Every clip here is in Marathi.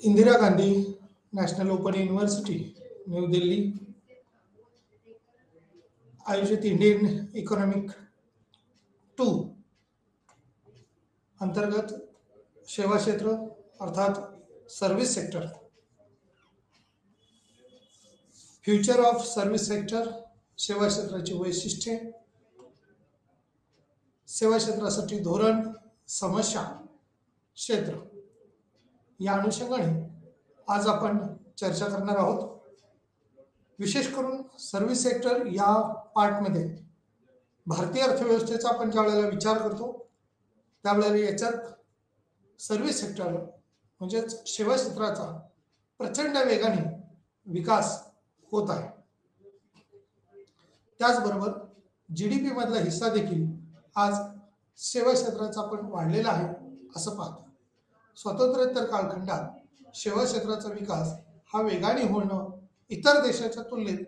Indira Gandhi national open university new Delhi आयोजित इंडियन इकॉनॉमिक 2 अंतर्गत सेवा क्षेत्र अर्थात service sector, future of service sector, सेवा क्षेत्राची वैशिष्ट्ये, सेवा क्षेत्रासाठी धोरण, समस्या, क्षेत्र या अनुषंगाने आज आपण चर्चा करणार आहोत. विशेष करून सर्व्हिस सेक्टर या पार्टमध्ये भारतीय अर्थव्यवस्थेचा आपण ज्या वेळेला विचार करतो त्यावेळेला याच्यात सर्व्हिस सेक्टर म्हणजेच सेवा क्षेत्राचा प्रचंड वेगाने विकास होत आहे. त्याचबरोबर GDP मधला हिस्सा देखील आज सेवा क्षेत्राचा पण वाढलेला आहे असं पाहतो. स्वातंत्र्योत्तर कालखंडात सेवा क्षेत्राचा विकास हा वेगाने होणं इतर देशाच्या तुलनेत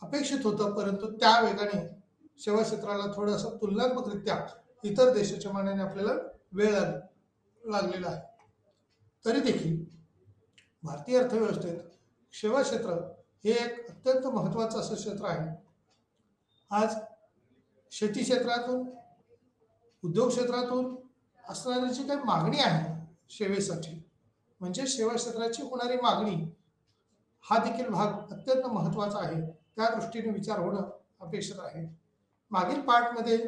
अपेक्षित होतं, परंतु त्या वेगाने सेवा क्षेत्राला थोडंसं तुलनात्मकरित्या इतर देशाच्या मानाने आपल्याला वेळ लागलेला आहे. तरी देखील भारतीय अर्थव्यवस्थेत सेवा क्षेत्र हे एक अत्यंत महत्त्वाचं असं क्षेत्र आहे. आज शेती क्षेत्रातून, उद्योग क्षेत्रातून असणारी जी काही मागणी आहे सेवेसाठी, म्हणजे सेवा क्षेत्राची होणारी मागणी हा देखील भाग अत्यंत महत्त्वाचा आहे. त्या दृष्टीने विचार होणं अपेक्षित आहे. मागील पार्टमध्ये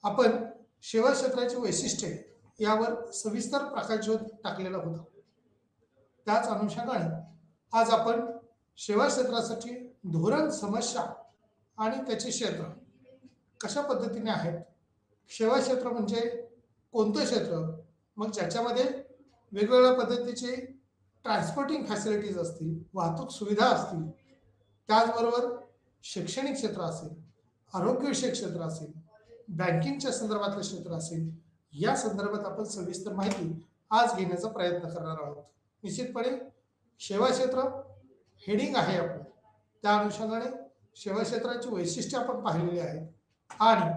आपण सेवा क्षेत्राची वैशिष्ट्ये यावर सविस्तर प्रकाश टाकलेला होता. त्याच अनुषंगाने आज आपण सेवा क्षेत्रासाठी धोरण, समस्या आणि त्याचे क्षेत्र कशा पद्धतीने आहेत, सेवा क्षेत्र म्हणजे कोणतं क्षेत्र, मग ज्याच्यामध्ये वेगवेगळ्या पद्धतीचे ट्रान्सपोर्टिंग फॅसिलिटीज असतील, वाहतूक सुविधा असतील, त्याचबरोबर शैक्षणिक क्षेत्र असेल, आरोग्यविषयक क्षेत्र असेल, बँकिंगच्या संदर्भातलं क्षेत्र असेल, या संदर्भात आपण सविस्तर माहिती आज घेण्याचा प्रयत्न करणार आहोत. निश्चितपणे सेवा क्षेत्र हेडिंग आहे आपलं, त्या अनुषंगाने सेवा क्षेत्राची वैशिष्ट्ये आपण पाहिलेली आहेत आणि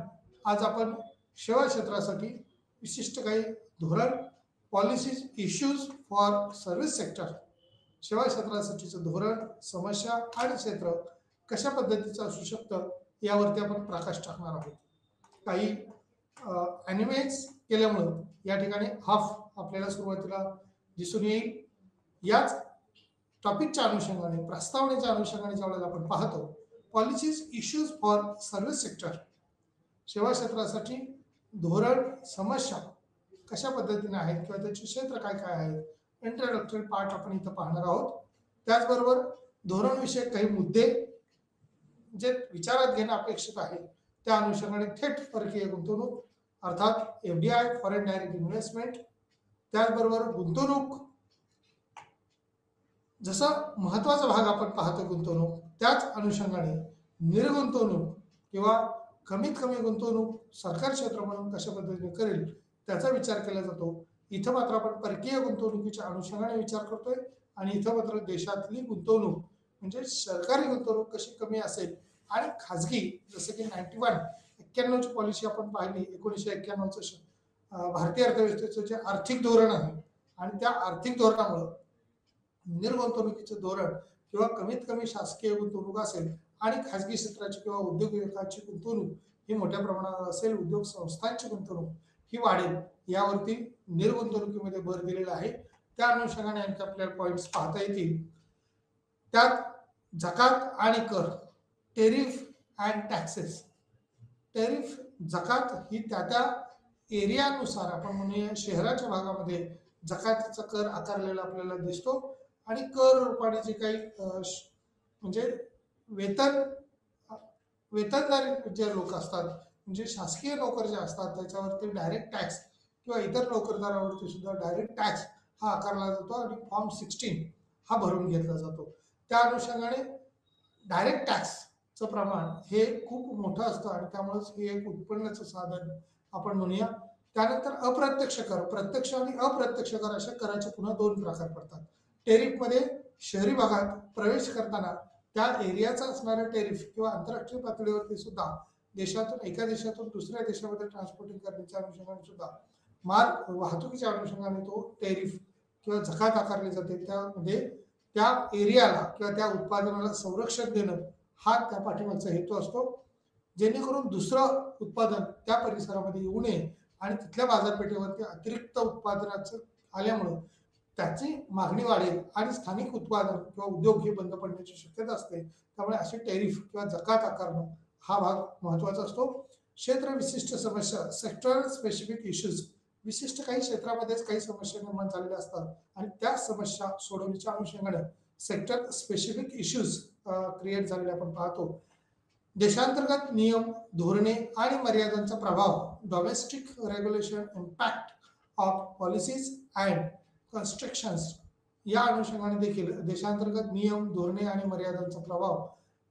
आज आपण सेवा क्षेत्रासाठी विशिष्ट काही धोरण, policies, issues for service sector, सेवा क्षेत्रासाठीचं धोरण, समस्या आणि क्षेत्र कशा पद्धतीचं असू शकतं यावरती आपण प्रकाश टाकणार आहोत. काही ॲनिमेट्स केल्यामुळं या ठिकाणी हाफ आपल्याला सुरुवातीला दिसून येईल. याच टॉपिकच्या अनुषंगाने, प्रस्तावनेच्या अनुषंगाने ज्यावेळेला आपण पाहतो policies, issues for service sector, सेवा क्षेत्रासाठी धोरण, समस्या कशा पद्धतीने आहेत किंवा त्याचे क्षेत्र काय काय आहेत, इंट्रोडक्टरी पार्ट आपण इथं पाहणार आहोत. त्याचबरोबर धोरणविषयक काही मुद्दे जे विचारात घेणं अपेक्षित आहे त्या अनुषंगाने थेट परकीय गुंतवणूक अर्थात FDI, फॉरेन डायरेक्ट इन्व्हेस्टमेंट, त्याचबरोबर गुंतवणूक जसा महत्वाचा भाग आपण पाहतो गुंतवणूक, त्याच अनुषंगाने निर्गुंतवणूक किंवा कमीत कमी गुंतवणूक सरकार क्षेत्र म्हणून कशा पद्धतीने करेल त्याचा विचार केला जातो. इथं मात्र आपण परकीय गुंतवणुकीच्या अनुषंगाने विचार करतोय आणि इथं मात्र देशातली गुंतवणूक म्हणजे सरकारी गुंतवणूक कशी कमी असेल आणि खाजगी, जसं की 91 पॉलिसी आपण पाहिली, 1991चं भारतीय अर्थव्यवस्थेचं जे आर्थिक धोरण आहे आणि त्या आर्थिक धोरणामुळे निर्गुंतवणुकीचं धोरण किंवा कमीत कमी शासकीय गुंतवणूक असेल आणि खाजगी क्षेत्राची किंवा उद्योग विभागाची गुंतवणूक ही मोठ्या प्रमाणात असेल, उद्योग संस्थांची गुंतवणूक ही वाढेल, यावरती निर्गुंतवणुकीमध्ये भर दिलेला आहे. त्या अनुषंगाने आणखी आपल्याला पॉईंट्स पाहता येतील. त्यात जकात आणि कर, टेरिफ अँड टॅक्सेस. टेरिफ, जकात ही त्या एरियानुसार आपण म्हणूया शहराच्या भागामध्ये जकातीचा कर आकारलेला आपल्याला दिसतो आणि कर रूपाने जे काही म्हणजे वेतनदारी जे लोक असतात म्हणजे शासकीय नोकर जे असतात त्याच्यावरती डायरेक्ट टॅक्स किंवा इतर नोकरदारावरती सुद्धा डायरेक्ट टॅक्स हा आकारला जातो आणि फॉर्म 16 हा भरून घेतला जातो. त्या अनुषंगाने डायरेक्ट टॅक्सचं प्रमाण हे खूप मोठं असतं आणि त्यामुळेच हे एक उत्पन्नाचं साधन आपण म्हणूया. त्यानंतर अप्रत्यक्ष कर, प्रत्यक्ष आणि अप्रत्यक्ष कर अशा कराचे पुन्हा 2 प्रकार पडतात. टेरिफमध्ये शहरी भागात प्रवेश करताना त्या एरियाचा असणारा टेरिफ किंवा आंतरराष्ट्रीय पातळीवरती सुद्धा देशातून एका देशातून दुसऱ्या देशामध्ये ट्रान्सपोर्टिंग करण्याच्या अनुषंगाने सुद्धा माल वाहतुकीच्या अनुषंगाने तो टेरिफ किंवा जकात आकारली जाते त्यामध्ये त्या एरियाला किंवा त्या उत्पादनाला संरक्षण देणं हा त्या पाठीमागचा हेतू असतो, जेणेकरून दुसरं उत्पादन त्या परिसरामध्ये येऊ नये आणि तिथल्या बाजारपेठेवरती अतिरिक्त उत्पादनाचं आल्यामुळं त्याची मागणी वाढेल आणि स्थानिक उत्पादन किंवा उद्योग हे बंद पडण्याची शक्यता असते. त्यामुळे असे टॅरिफ किंवा जकात आकारणं हा भाग महत्त्वाचा असतो. क्षेत्र विशिष्ट समस्या, सेक्टर स्पेसिफिक इश्यूज, विशिष्ट काही क्षेत्रामध्येच काही समस्या निर्माण झालेल्या असतात आणि त्या समस्या सोडवण्याच्या अनुषंगाने सेक्टर स्पेसिफिक इश्यूज क्रिएट झालेले आपण पाहतो. देशांतर्गत नियम, धोरणे आणि मर्यादांचा प्रभाव, domestic regulation impact of policies and constructions, या अनुषंगाने देखील देशांतर्गत नियम, धोरणे आणि मर्यादांचा प्रभाव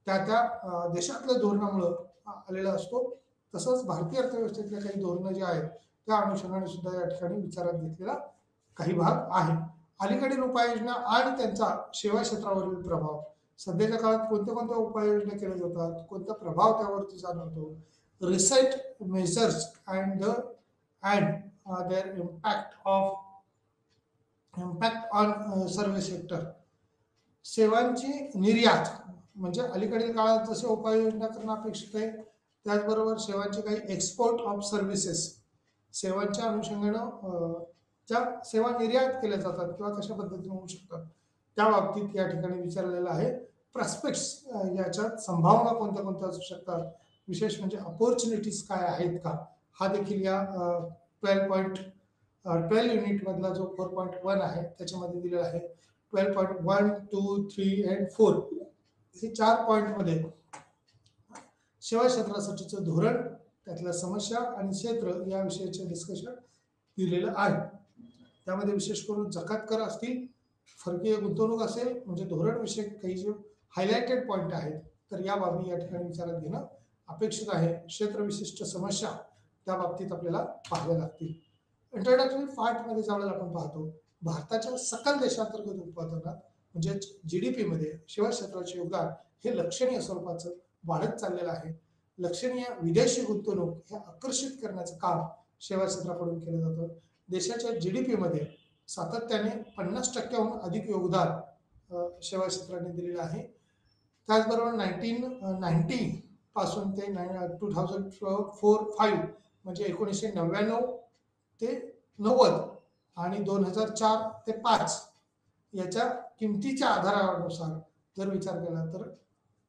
त्या त्या देशातल्या धोरणामुळे आलेला असतो. तसंच भारतीय अर्थव्यवस्थेतल्या काही धोरणं जी आहेत त्या अनुषंगाने सुद्धा या ठिकाणी विचारात घेतलेला काही भाग आहे. अलीकडील उपाययोजना आणि त्यांचा सेवा क्षेत्रावरील प्रभाव, सध्याच्या काळात कोणत्या कोणत्या उपाययोजना केल्या जातात, कोणता प्रभाव त्यावरती जाणवतो, recent measures and their impact on service sector, सेवांची निर्यात म्हणजे अलीकडील काळात जसे उपाययोजना करणं अपेक्षित आहे त्याचबरोबर सेवांचे काही एक्सपोर्ट ऑफ सर्व्हिसेस, सेवांच्या अनुषंगानं ज्या सेवा निर्यात केल्या जातात किंवा कशा पद्धतीने होऊ शकतात त्या बाबतीत या ठिकाणी विचारलेलं आहे. प्रॉस्पेक्ट्स, याच्यात संभावना कोणत्या कोणत्या असू शकतात, विशेष म्हणजे अपॉर्च्युनिटीज काय आहेत का, हा देखील या 12 युनिट मधला जो 4.1 आहे त्याच्यामध्ये दिलेला आहे. 12.1, 2, 3 अँड 4 हे 4 पॉईंटमध्ये सेवा क्षेत्रासाठीचं धोरण, त्यातल्या समस्या आणि क्षेत्र या विषयाचे डिस्कशन दिलेलं आहे. त्यामध्ये विशेष करून जकात कर असतील, फरकीय गुंतवणूक असेल, म्हणजे धोरण विषयक काही जे हायलाइटेड पॉईंट आहेत तर या बाबी या ठिकाणी विचारात घेणं अपेक्षित आहे. क्षेत्र विशिष्ट समस्या त्या बाबतीत आपल्याला पाहाव्या लागतील. इंट्रोडक्टरी पार्टमध्ये ज्यावेळेला आपण पाहतो भारताच्या सकल देशांतर्गत उत्पादनात म्हणजे जीडीपी मध्ये सेवा क्षेत्राचे योगदान हे लक्षणीय स्वरूपाचं वाढत चाललेलं आहे. लक्षणीय विदेशी गुंतवणूक हे आकर्षित करण्याचं काम सेवा क्षेत्राकडून केलं जातं. देशाच्या जीडीपी मध्ये सातत्याने 50% अधिक योगदान सेवा क्षेत्राने दिलेलं आहे. त्याचबरोबर 1990 पासून ते 2004-5 म्हणजे 1999 ते 90 आणि 2004 ते 5 याच्या किमतीच्या आधारानुसार जर विचार केला तर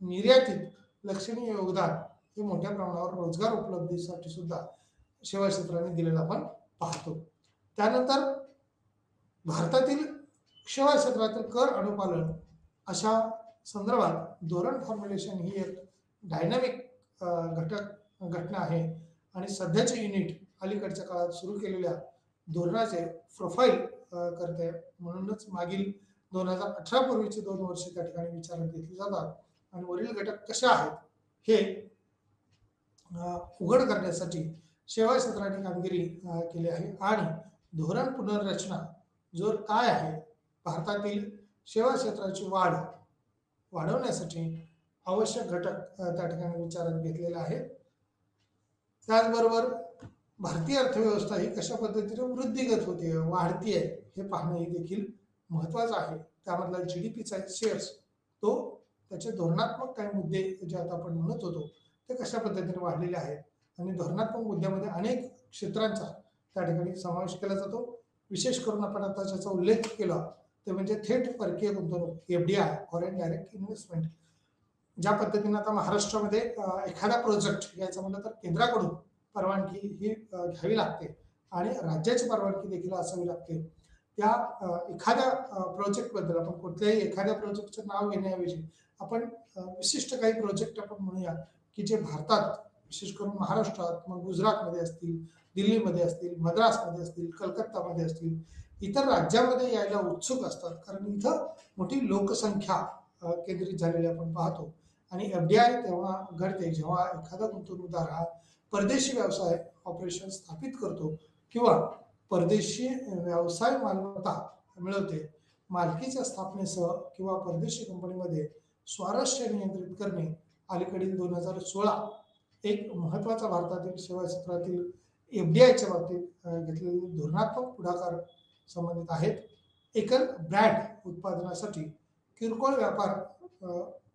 निर्यातीत लक्षणीय योगदान हे मोठ्या प्रमाणावर रोजगार उपलब्धीसाठी सुद्धा सेवा क्षेत्राने दिलेलं आपण पाहतो. त्यानंतर भारतातील सेवा क्षेत्रातील कर अनुपालन अशा संदर्भात धोरण फॉर्म्युलेशन ही एक डायनामिक घटना आहे आणि सध्याचे युनिट अलीकडच्या काळात सुरू केलेल्या धोरणाचे प्रोफाईल करते. म्हणूनच मागील 2018 पूर्वीचे 2 वर्ष त्या ठिकाणी विचारात घेतली जातात आणि वरील घटक कसे आहेत हे उघड करण्यासाठी सेवा क्षेत्राने कामगिरी केली आहे आणि धोरण पुनर्रचना जो काय आहे भारतातील सेवा क्षेत्राची वाढवण्यासाठी आवश्यक घटक त्या ठिकाणी विचारात घेतलेले आहेत. त्याचबरोबर भारतीय अर्थव्यवस्था ही कशा पद्धतीने वृद्धिगत होते, वाढतीये हे पाहणं देखील महत्वाचं आहे. त्यामधला जीडीपीचा शेअर्स तो त्याचे धोरणात्मक काही मुद्दे जे आता आपण म्हणत होतो ते कशा पद्धतीने वाढलेले आहेत आणि धोरणात्मक मुद्द्यामध्ये अनेक क्षेत्रांचा त्या ठिकाणी समावेश केला जातो. विशेष करून आपण आता ज्याचा उल्लेख केला ते म्हणजे थेट परकीय गुंतवणूक, एफडीआय, फॉरेन डायरेक्ट इन्व्हेस्टमेंट. ज्या पद्धतीने आता महाराष्ट्रामध्ये एखादा प्रोजेक्ट घ्यायचा म्हणलं तर केंद्राकडून परवानगी ही घ्यावी लागते आणि राज्याची परवानगी देखील असावी लागते. त्या एखाद्या प्रोजेक्टबद्दल आपण कुठल्याही एखाद्या प्रोजेक्टचं नाव घेण्याऐवजी आपण विशिष्ट काही प्रोजेक्ट आपण म्हणूया की जे भारतात विशेष करून महाराष्ट्रात, मग गुजरातमध्ये असतील, दिल्लीमध्ये असतील, मद्रासमध्ये असतील, कलकत्तामध्ये असतील, इतर राज्यामध्ये यायला उत्सुक असतात कारण इथं मोठी लोकसंख्या केंद्रित झालेली आपण पाहतो. आणि एफडीआय तेव्हा घडते जेव्हा एखादा गुंतवणूकदार हा परदेशी व्यवसाय ऑपरेशन स्थापित करतो किंवा परदेशी व्यवसाय मालमत्ता मिळवते. मालकीच्या स्थापनेसह किंवा परदेशी कंपनीमध्ये स्वारस्य नियंत्रित करणे अलीकडील 2016 एक महत्वाचा भारतातील सेवा क्षेत्रातील एफडीआयच्या बाबतीत घेतलेले धोरणात्मक पुढाकार संबंधित आहेत. एकल ब्रँड उत्पादनासाठी किरकोळ व्यापार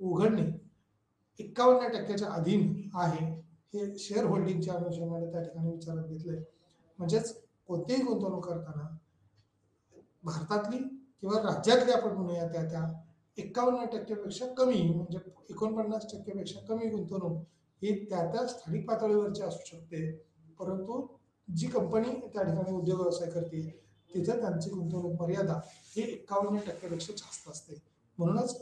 उघडणे 51% अधीन आहे. हे शेअर होल्डिंगच्या अनुषंगाने त्या ठिकाणी विचारात घेतलंय. म्हणजेच कोणतेही गुंतवणूक करताना भारतातली किंवा राज्यातली आपण म्हणूया त्या 51% पेक्षा कमी म्हणजे 49% पेक्षा कमी गुंतवणूक ही त्या स्थानिक पातळीवरची असू शकते. परंतु जी कंपनी त्या ठिकाणी उद्योग व्यवसाय करते तिथे त्यांची गुंतवणूक मर्यादा ही 51% पेक्षा जास्त असते. म्हणूनच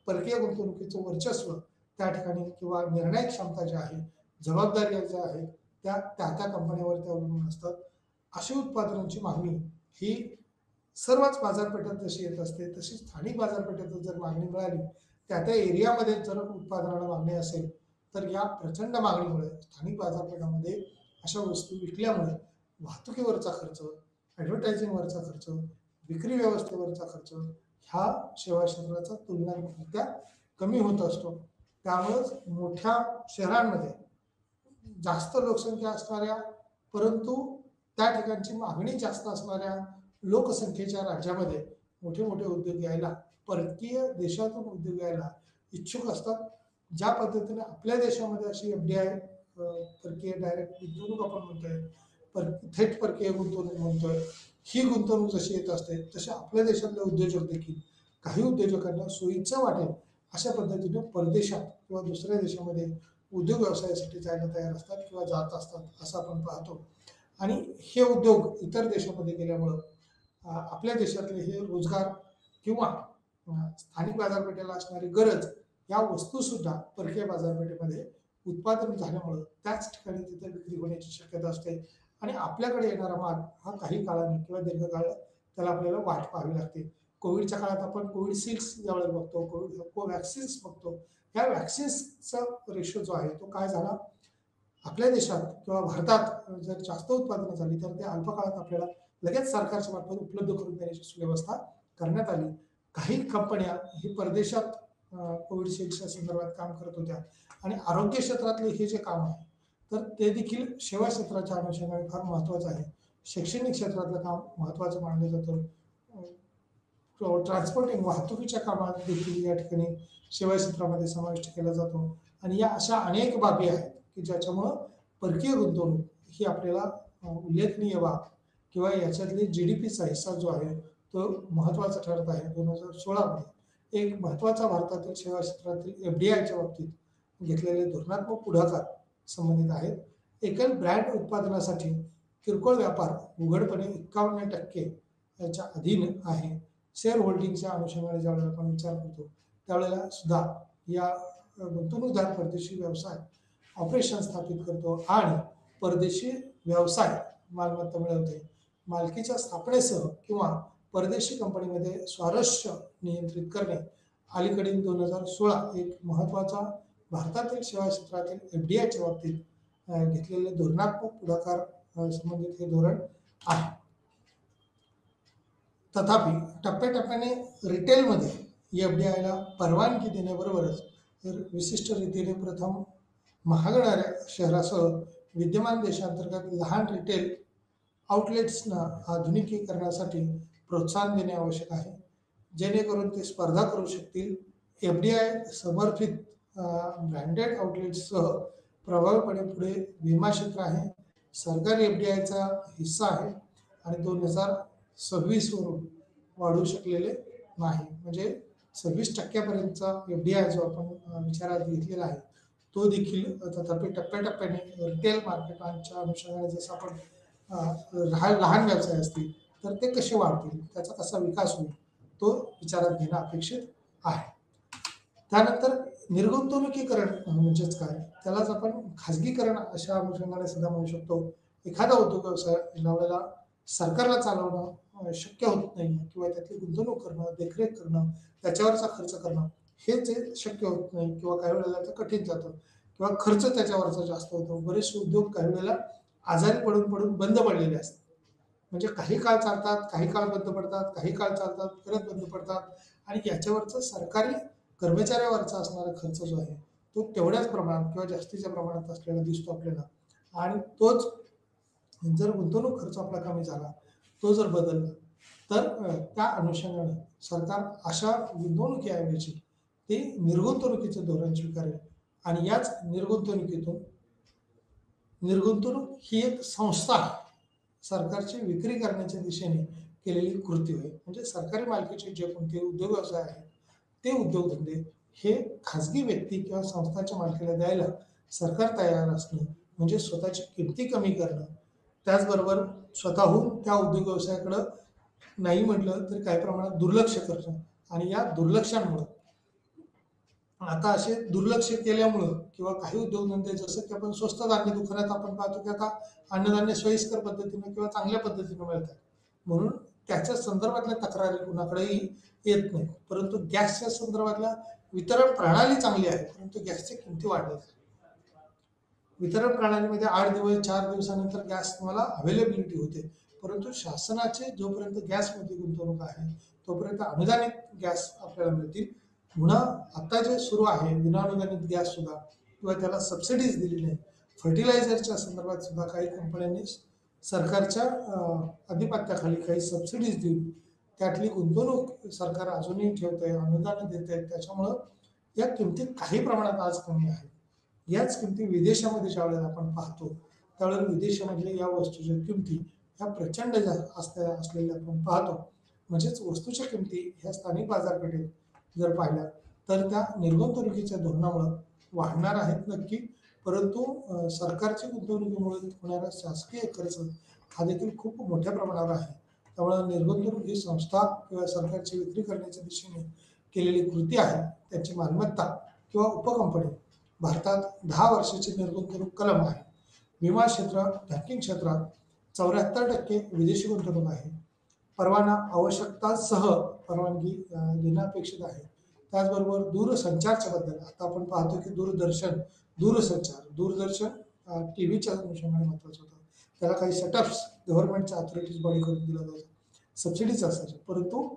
परकीय गुंतवणुकीचं वर्चस्व त्या ठिकाणी किंवा निर्णय क्षमता जी आहे, जबाबदाऱ्या ज्या आहेत त्या कंपन्यांवरती अवलंबून असतात. अशी उत्पादनांची मागणी ही सर्वच बाजारपेठेत जशी येत असते तशी स्थानिक बाजारपेठेत जर मागणी मिळाली त्या एरियामध्ये जर उत्पादनाला मागणी असेल तर या प्रचंड मागणीमुळे स्थानिक बाजारपेठामध्ये अशा वस्तू विकल्यामुळे वाहतुकीवरचा खर्च, ॲडव्हर्टायझिंगवरचा खर्च, विक्री व्यवस्थेवरचा खर्च ह्या सेवा क्षेत्राचा तुलनात्मकरित्या कमी होत असतो. त्यामुळेच मोठ्या शहरांमध्ये जास्त लोकसंख्या असणाऱ्या परंतु त्या ठिकाणची मागणी जास्त असणाऱ्या लोकसंख्येच्या राज्यामध्ये मोठे मोठे उद्योग यायला, परकीय देशातून उद्योग यायला इच्छुक असतात. ज्या पद्धतीने आपल्या देशामध्ये अशी FDI परकीय डायरेक्ट गुंतवणूक आपण म्हणतोय, थेट परकीय गुंतवणूक म्हणतोय, ही गुंतवणूक जशी येत असते तसे आपल्या देशातले उद्योजक देखील काही उद्योजकांना सोयीचं वाटेल अशा पद्धतीने परदेशात किंवा दुसऱ्या देशामध्ये उद्योग व्यवसायासाठी जायला तयार असतात किंवा जात असतात असं आपण पाहतो. आणि हे उद्योग इतर देशामध्ये गेल्यामुळं आपल्या देशातले हे रोजगार किंवा स्थानिक बाजारपेठेला असणारी गरज या वस्तूसुद्धा परकीय बाजारपेठेमध्ये उत्पादन झाल्यामुळं त्याच ठिकाणी तिथे विक्री होण्याची शक्यता असते आणि आपल्याकडे येणारा माल हा काही काळाने किंवा दीर्घकाळ त्याला आपल्याला वाट पाहावी लागते. कोविडच्या काळात आपण कोविडशिल्ड्स ज्यावेळेला बघतो, कोवॅक्सिन्स बघतो, या वॅक्सिन्सचा रेशो जो आहे तो काय झाला, आपल्या देशात किंवा भारतात जर जास्त उत्पादनं झाली तर ते अल्प काळात आपल्याला लगेच सरकारच्या मार्फत उपलब्ध करून देण्याची सुव्यवस्था करण्यात आली. काही कंपन्या ही परदेशात कोविडशिल्डच्या संदर्भात काम करत होत्या आणि आरोग्य क्षेत्रातले हे जे काम आहे तर ते देखील सेवा क्षेत्राच्या अनुषंगाने फार महत्त्वाचं आहे. शैक्षणिक क्षेत्रातलं काम महत्त्वाचं मानलं जातं. ट्रान्सपोर्टिंग वाहतुकीच्या कामात देखील या ठिकाणी सेवा क्षेत्रामध्ये समाविष्ट केला जातो आणि या अशा अनेक बाबी आहेत की ज्याच्यामुळं परकीय गुंतवणूक ही आपल्याला उल्लेखनीय बाब किंवा याच्यातली GDPचा हिस्सा जो आहे तो महत्त्वाचा ठरत आहे. 2016 मध्ये एक महत्त्वाचा भारतातील सेवा क्षेत्रातील FDIच्या बाबतीत घेतलेले धोरणात्मक पुढाकार संबंधित आहेत. एकल ब्रँड उत्पादनासाठी किरकोळ व्यापार उघडपणे 51% याच्या अधीन आहे. शेअर होल्डिंगच्या अनुषंगाने ज्यावेळेला आपण विचार करतो त्यावेळेला सुद्धा या गुंतवणूकदार परदेशी व्यवसाय ऑपरेशन स्थापित करतो आणि परदेशी व्यवसाय मालमत्ता मिळवते. मालकीच्या स्थापनेसह किंवा परदेशी कंपनीमध्ये स्वारस्य नियंत्रित करणे अलीकडील 2016 एक महत्त्वाचा भारतातील सेवा क्षेत्रातील FDIच्या बाबतीत घेतलेले धोरणात्मक पुढाकार संबंधित हे धोरण आहे. तथापि टप्प्याटप्प्याने रिटेलमध्ये FDIला परवानगी देण्याबरोबरच विशिष्ट रीतीने प्रथम महागणाऱ्या शहरासह विद्यमान देशांतर्गत लहान रिटेल आउटलेट्सना आधुनिकीकरणासाठी प्रोत्साहन देणे आवश्यक आहे, जेणेकरून ते स्पर्धा करू शकतील. FDI समर्थित ब्रँडेड आउटलेट्ससह प्रभावीपणे पुढे विमा क्षेत्र आहे. सरकारी FDIचा हिस्सा आहे आणि 2026 वरून वाढू शकलेले नाही. म्हणजे 26% FDI जो आपण विचारात घेतलेला आहे तो देखील तथापि टप्प्याटप्प्याने रिटेल मार्केटांच्या अनुषंगाने जसं आपण लहान व्यवसाय असतील तर ते कसे वाढतील, त्याचा कसा विकास होईल तो विचारात घेणं अपेक्षित आहे. त्यानंतर निर्गुंतवणुकीकरण म्हणजेच काय, त्यालाच आपण खाजगीकरण अशा अनुषंगाने सुद्धा म्हणू शकतो. एखादा उद्योग व्यवसाय ज्यावेळेला सरकारला चालवणं शक्य होत नाही किंवा त्यातली गुंतवणूक करणं, देखरेख करणं, त्याच्यावरचा खर्च करणं हे जे शक्य होत नाही किंवा काही वेळेला ते कठीण जातं किंवा खर्च त्याच्यावरचा जास्त होतो. बरेचसे उद्योग काही वेळेला आजारी पडून पडून बंद पडलेले असतात. म्हणजे काही काळ चालतात, काही काळ बंद पडतात, काही काळ चालतात, परत बंद पडतात आणि याच्यावरचं सरकारी कर्मचाऱ्यावरचा असणारा खर्च जो आहे तो तेवढ्याच प्रमाणात किंवा जास्तीच्या प्रमाणात असलेला दिसतो आपल्याला. आणि तोच जर गुंतवणूक खर्च आपला कमी झाला, तो जर बदलला तर त्या अनुषंगाने सरकार अशा गुंतवणुकीऐवजी ते निर्गुंतवणुकीचं धोरण स्वीकारेल आणि याच निर्गुंतवणूक ही एक संस्था सरकारची विक्री करण्याच्या दिशेने केलेली कृती होय. म्हणजे सरकारी मालकीचे जे कोणते उद्योग व्यवसाय आहेत ते उद्योगधंदे हे खाजगी व्यक्ती किंवा संस्थांच्या मालकीला द्यायला सरकार तयार असणं म्हणजे स्वतःची किमती कमी करणं, त्याचबरोबर स्वतःहून त्या उद्योग व्यवसायाकडं नाही म्हटलं तरी काही प्रमाणात दुर्लक्ष करणं आणि या दुर्लक्षामुळं आता असे दुर्लक्ष केल्यामुळं किंवा काही उद्योगधंदे जसं की आपण स्वस्त धान्य दुकानात आपण पाहतो की आता अन्नधान्य सोयीस्कर पद्धतीने किंवा चांगल्या पद्धतीने मिळतात म्हणून त्याच्या संदर्भातल्या तक्रारी कुणाकडेही येत नाही. परंतु गॅसच्या संदर्भातल्या वितरण प्रणाली चांगली आहे, परंतु गॅसच्या किमती वाढल्या आहेत. वितरण प्रणालीमध्ये 8 दिवस 4 दिवसानंतर गॅस तुम्हाला अवेलेबिलिटी होते, परंतु शासनाचे जोपर्यंत गॅसमध्ये गुंतवणूक आहे तोपर्यंत अनुदानित गॅस आपल्याला मिळतील. पुन्हा आता जे सुरू आहे विनाअनुदानित गॅस सुद्धा किंवा त्याला सबसिडीज दिली नाही. फर्टिलायझरच्या संदर्भात सुद्धा काही कंपन्यांनी सरकारच्या अधिपत्याखाली काही सबसिडीज देऊन त्यातली गुंतवणूक सरकार अजूनही ठेवत आहे, अनुदान देत आहे. त्याच्यामुळं या किमती काही प्रमाणात आज कमी आहेत. याच किमती विदेशामध्ये ज्यावेळेला आपण पाहतो त्यावेळेला विदेशामधल्या या वस्तूच्या किमती ह्या प्रचंड असलेल्या आपण पाहतो. म्हणजेच वस्तूच्या किमती ह्या स्थानिक बाजारपेठेत जर पाहिल्या तर त्या निर्गुंतवणुकीच्या धोरणामुळे वाढणार आहेत नक्की, परंतु सरकारच्या गुंतवणुकीमुळे होणारा शासकीय खर्च हा देखील खूप मोठ्या प्रमाणावर आहे. त्यामुळे निर्गुंतवणूक ही संस्था किंवा सरकारची विक्री करण्याच्या दिशेने केलेली कृती आहे. त्याची मालमत्ता किंवा उपकंपनी भारतात 10 वर्षाची निर्गुंतवणूक कलम आहे. विमा क्षेत्र बँकिंग क्षेत्रात 74% विदेशी गुंतवणूक आहे. परवाना आवश्यकतासह परवानगी देणं अपेक्षित आहे. त्याचबरोबर दूरसंचारच्या बद्दल आता आपण पाहतो की दूरदर्शन टीव्हीच्या अनुषंगाने महत्वाचं होतं. त्याला काही सेटअप्स गव्हर्नमेंटच्या अथॉरिटीज बॉडी करून दिला जायचा, सबसिडीज असायच्या, परंतु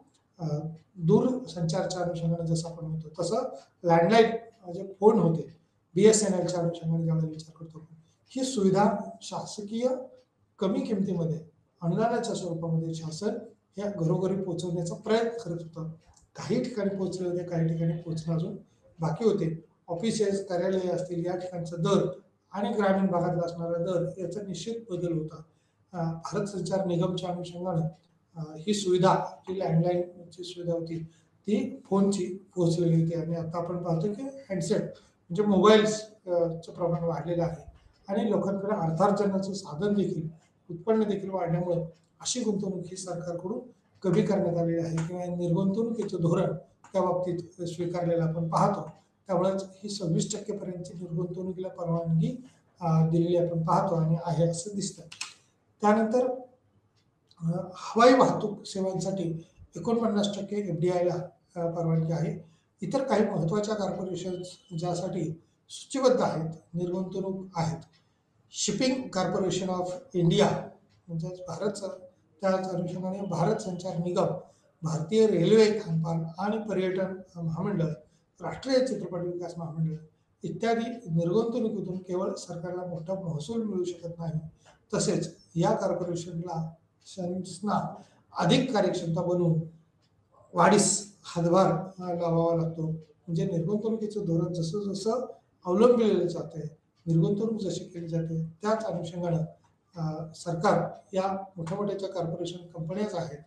दूरसंचारच्या अनुषंगाने जसं आपण म्हणतो तसं लँडलाईन जे फोन होते BSNLच्या अनुषंगाने ज्यावेळेला विचार करतो ही सुविधा शासकीय कमी किमतीमध्ये अनुदानाच्या स्वरूपामध्ये शासन या घरोघरी पोहोचवण्याचा प्रयत्न करत होतं. काही ठिकाणी पोहोचले होते, काही ठिकाणी पोहोचणं अजून बाकी होते. ऑफिसेस कार्यालय असतील या ठिकाणचा दर आणि ग्रामीण भागातला असणारा दर याचा निश्चित बदल होता. भारत संचार निगमच्या अनुषंगाने ही सुविधा जी लँडलाईनची सुविधा होती ती फोनची पोहोचलेली होती आणि आता आपण पाहतो की हँडसेट म्हणजे मोबाईल्सचं प्रमाण वाढलेलं आहे आणि लोकांकडे अर्थार्जनाचं साधन देखील उत्पन्न देखील वाढल्यामुळे अशी गुंतवणूक ही सरकारकडून कमी करण्यात आलेली आहे किंवा निर्गुंतवणुकीचं धोरण त्या बाबतीत स्वीकारलेलं आपण पाहतो. त्यामुळेच ही 26% पर्यंतची निर्गुंतवणुकीला परवानगी दिलेली आपण पाहतो आणि आहे असं दिसतं. त्यानंतर हवाई वाहतूक सेवांसाठी 49% FDIला परवानगी आहे. इतर काही महत्त्वाच्या कॉर्पोरेशन्स ज्यासाठी सूचीबद्ध आहेत निर्गुंतवणूक आहेत. शिपिंग कॉर्पोरेशन ऑफ इंडिया म्हणजेच त्याच अनुषंगाने भारत संचार निगम, भारतीय रेल्वे खानपान आणि पर्यटन महामंडळ, राष्ट्रीय चित्रपट विकास महामंडळ इत्यादी निर्गुंतवणुकीतून केवळ सरकारला मोठा महसूल मिळू शकत नाही, तसेच या कॉर्पोरेशनला अधिक कार्यक्षमता बनवून वाढीस हातभार लावावा लागतो. म्हणजे निर्गुंतवणुकीचं धोरण जसं जसं अवलंबिलेलं जाते, निर्गुंतवणूक जशी केली जाते त्याच अनुषंगानं सरकार या मोठ्या मोठ्या कॉर्पोरेशन कंपन्याच आहेत,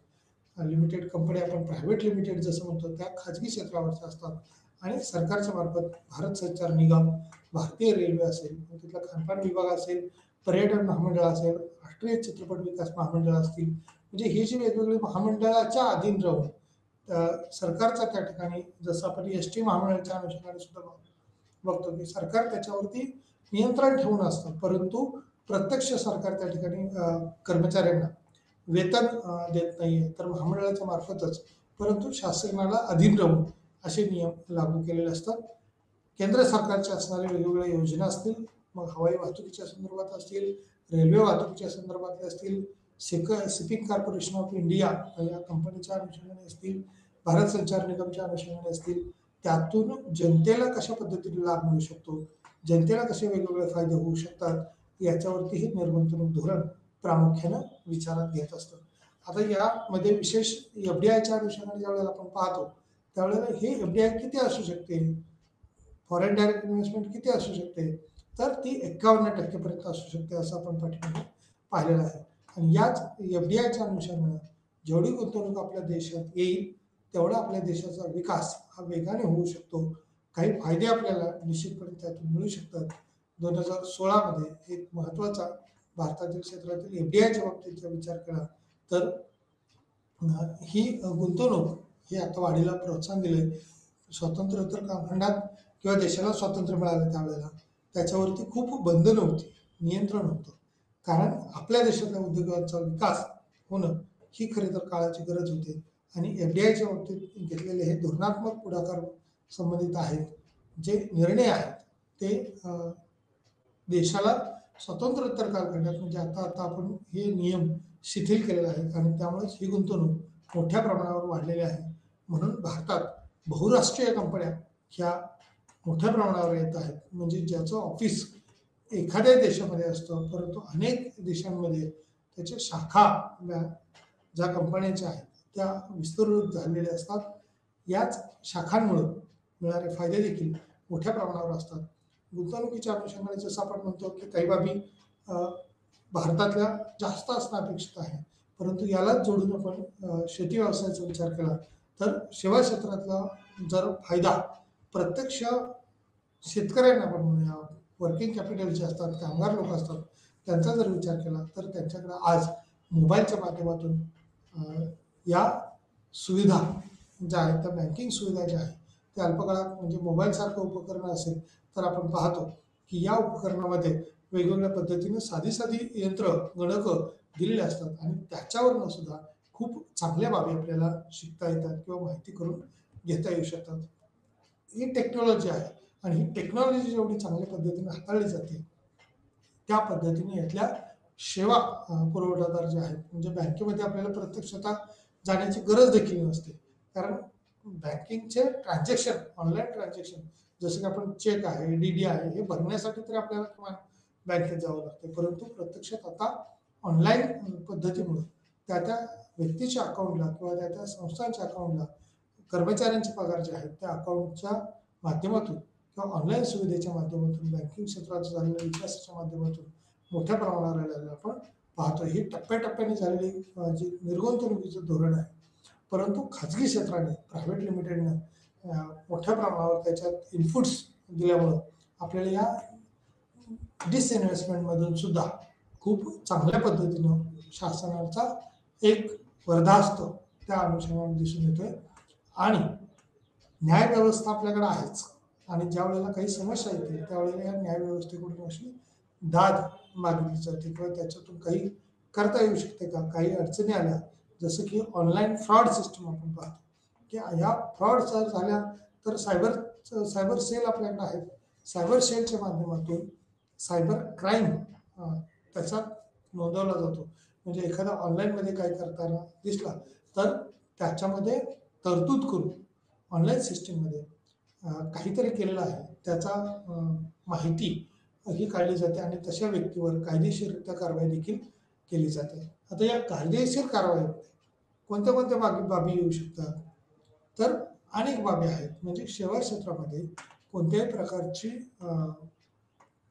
लिमिटेड कंपन्या आपण प्रायव्हेट लिमिटेड जसं म्हणतो त्या खाजगी क्षेत्रावरच्या असतात आणि सरकारच्या मार्फत भारत संचार निगम, भारतीय रेल्वे असेल, तिथला खानपान विभाग असेल, पर्यटन महामंडळ असेल, राष्ट्रीय चित्रपट विकास महामंडळ असतील, म्हणजे ही जी वेगवेगळी महामंडळाच्या अधीन राहून सरकारचा त्या ठिकाणी जसं आपण ST महामंडळाच्या अनुषंगाने सुद्धा बघतो की सरकार त्याच्यावरती नियंत्रण ठेवून असतं, परंतु प्रत्यक्ष सरकार त्या ठिकाणी कर्मचाऱ्यांना वेतन देत नाहीये तर महामंडळाच्या मार्फतच, परंतु शासनाला अधीन राहून असे नियम लागू केलेले असतात. केंद्र सरकारच्या असणाऱ्या वेगवेगळ्या योजना असतील, मग हवाई वाहतुकीच्या संदर्भात असतील, रेल्वे वाहतुकीच्या संदर्भातले असतील, शिपिंग कॉर्पोरेशन ऑफ इंडिया या कंपनीच्या अनुषंगाने असतील, भारत संचार निगमच्या अनुषंगाने असतील, त्यातून जनतेला कशा पद्धतीने लाभ मिळू शकतो, जनतेला कसे वेगवेगळे फायदे होऊ शकतात याच्यावरती हे निर्गुंतवणूक धोरण प्रामुख्यानं विचारात घेत असतं. आता यामध्ये विशेष एफडीआयच्या अनुषंगाने ज्यावेळेला आपण पाहतो त्यावेळेला हे एफडीआय किती असू शकते, फॉरेन डायरेक्ट इन्व्हेस्टमेंट किती असू शकते, तर ती 51% पर्यंत असू शकते असं आपण पाठीमागे पाहिलेलं आहे. आणि याच एफडीआयच्या अनुषंगाने जेवढी गुंतवणूक आपल्या देशात येईल तेवढा आपल्या देशाचा विकास हा वेगाने होऊ शकतो. काही फायदे आपल्याला निश्चितपणे त्यातून मिळू शकतात. 2016मध्ये एक महत्त्वाचा भारतातील क्षेत्रातील एफडीआयच्या बाबतीतचा विचार केला तर ही गुंतवणूक ही आता वाढीला प्रोत्साहन दिले. स्वातंत्र्योत्तर कालखंडात किंवा देशाला स्वातंत्र्य मिळालं त्यावेळेला त्याच्यावरती खूप बंधनं होती, नियंत्रण होतं. कारण आपल्या देशातल्या उद्योगाचा विकास होणं ही खरी तर काळाची गरज होती. आणि एफडीआयच्या बाबतीत घेतलेले हे धोरणात्मक पुढाकार संबंधित आहेत. जे निर्णय आहेत ते देशाला स्वातंत्र्योत्तर कालखंडात म्हणजे आता आता आपण हे नियम शिथिल केलेले आहेत आणि त्यामुळेच ही गुंतवणूक मोठ्या प्रमाणावर वाढलेली आहे. म्हणून भारतात बहुराष्ट्रीय कंपन्या ह्या मोठ्या प्रमाणावर येत आहेत. म्हणजे ज्याचं ऑफिस एखाद्या देशामध्ये असतं परंतु अनेक देशांमध्ये त्याच्या शाखा ज्या कंपन्यांच्या आहेत त्या विस्तृत झालेल्या असतात. याच शाखांमुळे मिळणारे फायदे देखील मोठ्या प्रमाणावर असतात. गुंतवणुकीच्या अनुषंगाने जसं आपण म्हणतो की काही बाबी भारतातल्या जास्त असणं अपेक्षित आहे, परंतु यालाच जोडून आपण शेती व्यवसायाचा विचार केला तर सेवा क्षेत्रातला जर फायदा प्रत्यक्ष शेतकऱ्यांना आपण म्हणूया, वर्किंग कॅपिटल जे असतात, कामगार लोक असतात, त्यांचा जर विचार केला तर त्यांच्याकडे आज मोबाईलच्या माध्यमातून या सुविधा ज्या आहेत त्या बँकिंग सुविधा ज्या आहेत त्या अल्पकाळात म्हणजे मोबाईलसारखं उपकरण असेल तर आपण पाहतो की या उपकरणामध्ये वेगवेगळ्या पद्धतीने साधी साधी यंत्र गणकं दिलेले असतात आणि त्याच्यावरनं सुद्धा खूप चांगल्या बाबी आपल्याला शिकता येतात किंवा माहिती करून घेता येऊ शकतात. ही टेक्नॉलॉजी आहे आणि ही टेक्नॉलॉजी जेवढी चांगल्या पद्धतीने हाताळली जाते त्या पद्धतीने यातल्या सेवा पुरवठादार जे आहेत म्हणजे बँकेमध्ये आपल्याला प्रत्यक्षतः जाण्याची गरज देखील नसते. कारण बँकिंगचे ट्रान्झॅक्शन ऑनलाईन ट्रान्झॅक्शन जसं की आपण चेक आहे, डीडी आहे हे भरण्यासाठी तरी आपल्याला किमान बँकेत जावं लागतं, परंतु प्रत्यक्षात आता ऑनलाईन पद्धतीमुळे त्या त्या व्यक्तीच्या अकाउंटला किंवा त्या त्या संस्थांच्या अकाउंटला कर्मचाऱ्यांचे पगार जे आहेत त्या अकाउंटच्या माध्यमातून किंवा ऑनलाईन सुविधेच्या माध्यमातून बँकिंग क्षेत्रात झालेल्या विकासाच्या माध्यमातून मोठ्या प्रमाणावर आलेलं आपण पाहतो. ही टप्प्याटप्प्याने झालेली जी निर्गुंतवणुकीचं धोरण आहे, परंतु खाजगी क्षेत्राने प्रायव्हेट लिमिटेडनं मोठ्या प्रमाणावर त्याच्यात इनपुट्स दिल्यामुळं आपल्याला या डिसइन्व्हेस्टमेंटमधून सुद्धा खूप चांगल्या पद्धतीनं शासनाचा एक वर्धास्त त्या अनुषंगाने दिसून येतोय. आणि न्यायव्यवस्था आपल्याकडे आहेच आणि ज्या वेळेला काही समस्या येतील त्यावेळेला या न्यायव्यवस्थेकडून अशी दाद मागितली जाते किंवा त्याच्यातून काही करता येऊ शकते का. काही अडचणी आल्या जसं की ऑनलाईन फ्रॉड सिस्टम आपण पाहतो की ह्या फ्रॉड जर झाल्या तर सायबर सेल आपल्याकडे आहेत. सायबर सेलच्या माध्यमातून सायबर क्राईम त्याचा नोंदवला जातो. म्हणजे एखादा ऑनलाईनमध्ये काय करताना दिसला तर त्याच्यामध्ये तरतूद करून ऑनलाईन सिस्टीममध्ये काहीतरी केलेलं आहे त्याचा माहिती ही काढली जाते आणि तशा व्यक्तीवर कायदेशीररित्या कारवाई देखील केली जाते. आता या कायदेशीर कारवाईमध्ये कोणत्या कोणत्या बाबी येऊ शकतात तर अनेक बाबी आहेत. म्हणजे सेवा क्षेत्रामध्ये कोणत्याही प्रकारची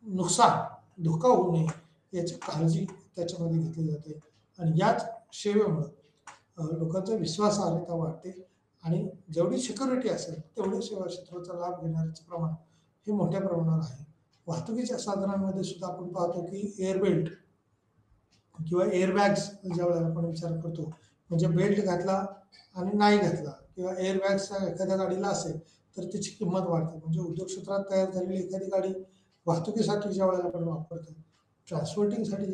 नुकसान धोका होऊ नये याची काळजी त्याच्यामध्ये घेतली जाते आणि याच सेवेमुळं लोकांचा विश्वासार्हता वाढते आणि जेवढी सिक्युरिटी असेल तेवढे सेवा क्षेत्राचा लाभ घेण्याचं प्रमाण हे मोठ्या प्रमाणावर आहे. वाहतुकीच्या साधनांमध्ये सुद्धा आपण पाहतो की एअरबेल्ट किंवा एअरबॅग्स ज्यावेळेला आपण विचार करतो म्हणजे बेल्ट घातला आणि नाही घातला किंवा एअरबॅग्स एखाद्या गाडीला असेल तर त्याची किंमत वाढते. म्हणजे उद्योग क्षेत्रात तयार झालेली एखादी गाडी वाहतुकीसाठी ज्या वेळेला आपण वापरतो, ट्रान्सपोर्टिंगसाठी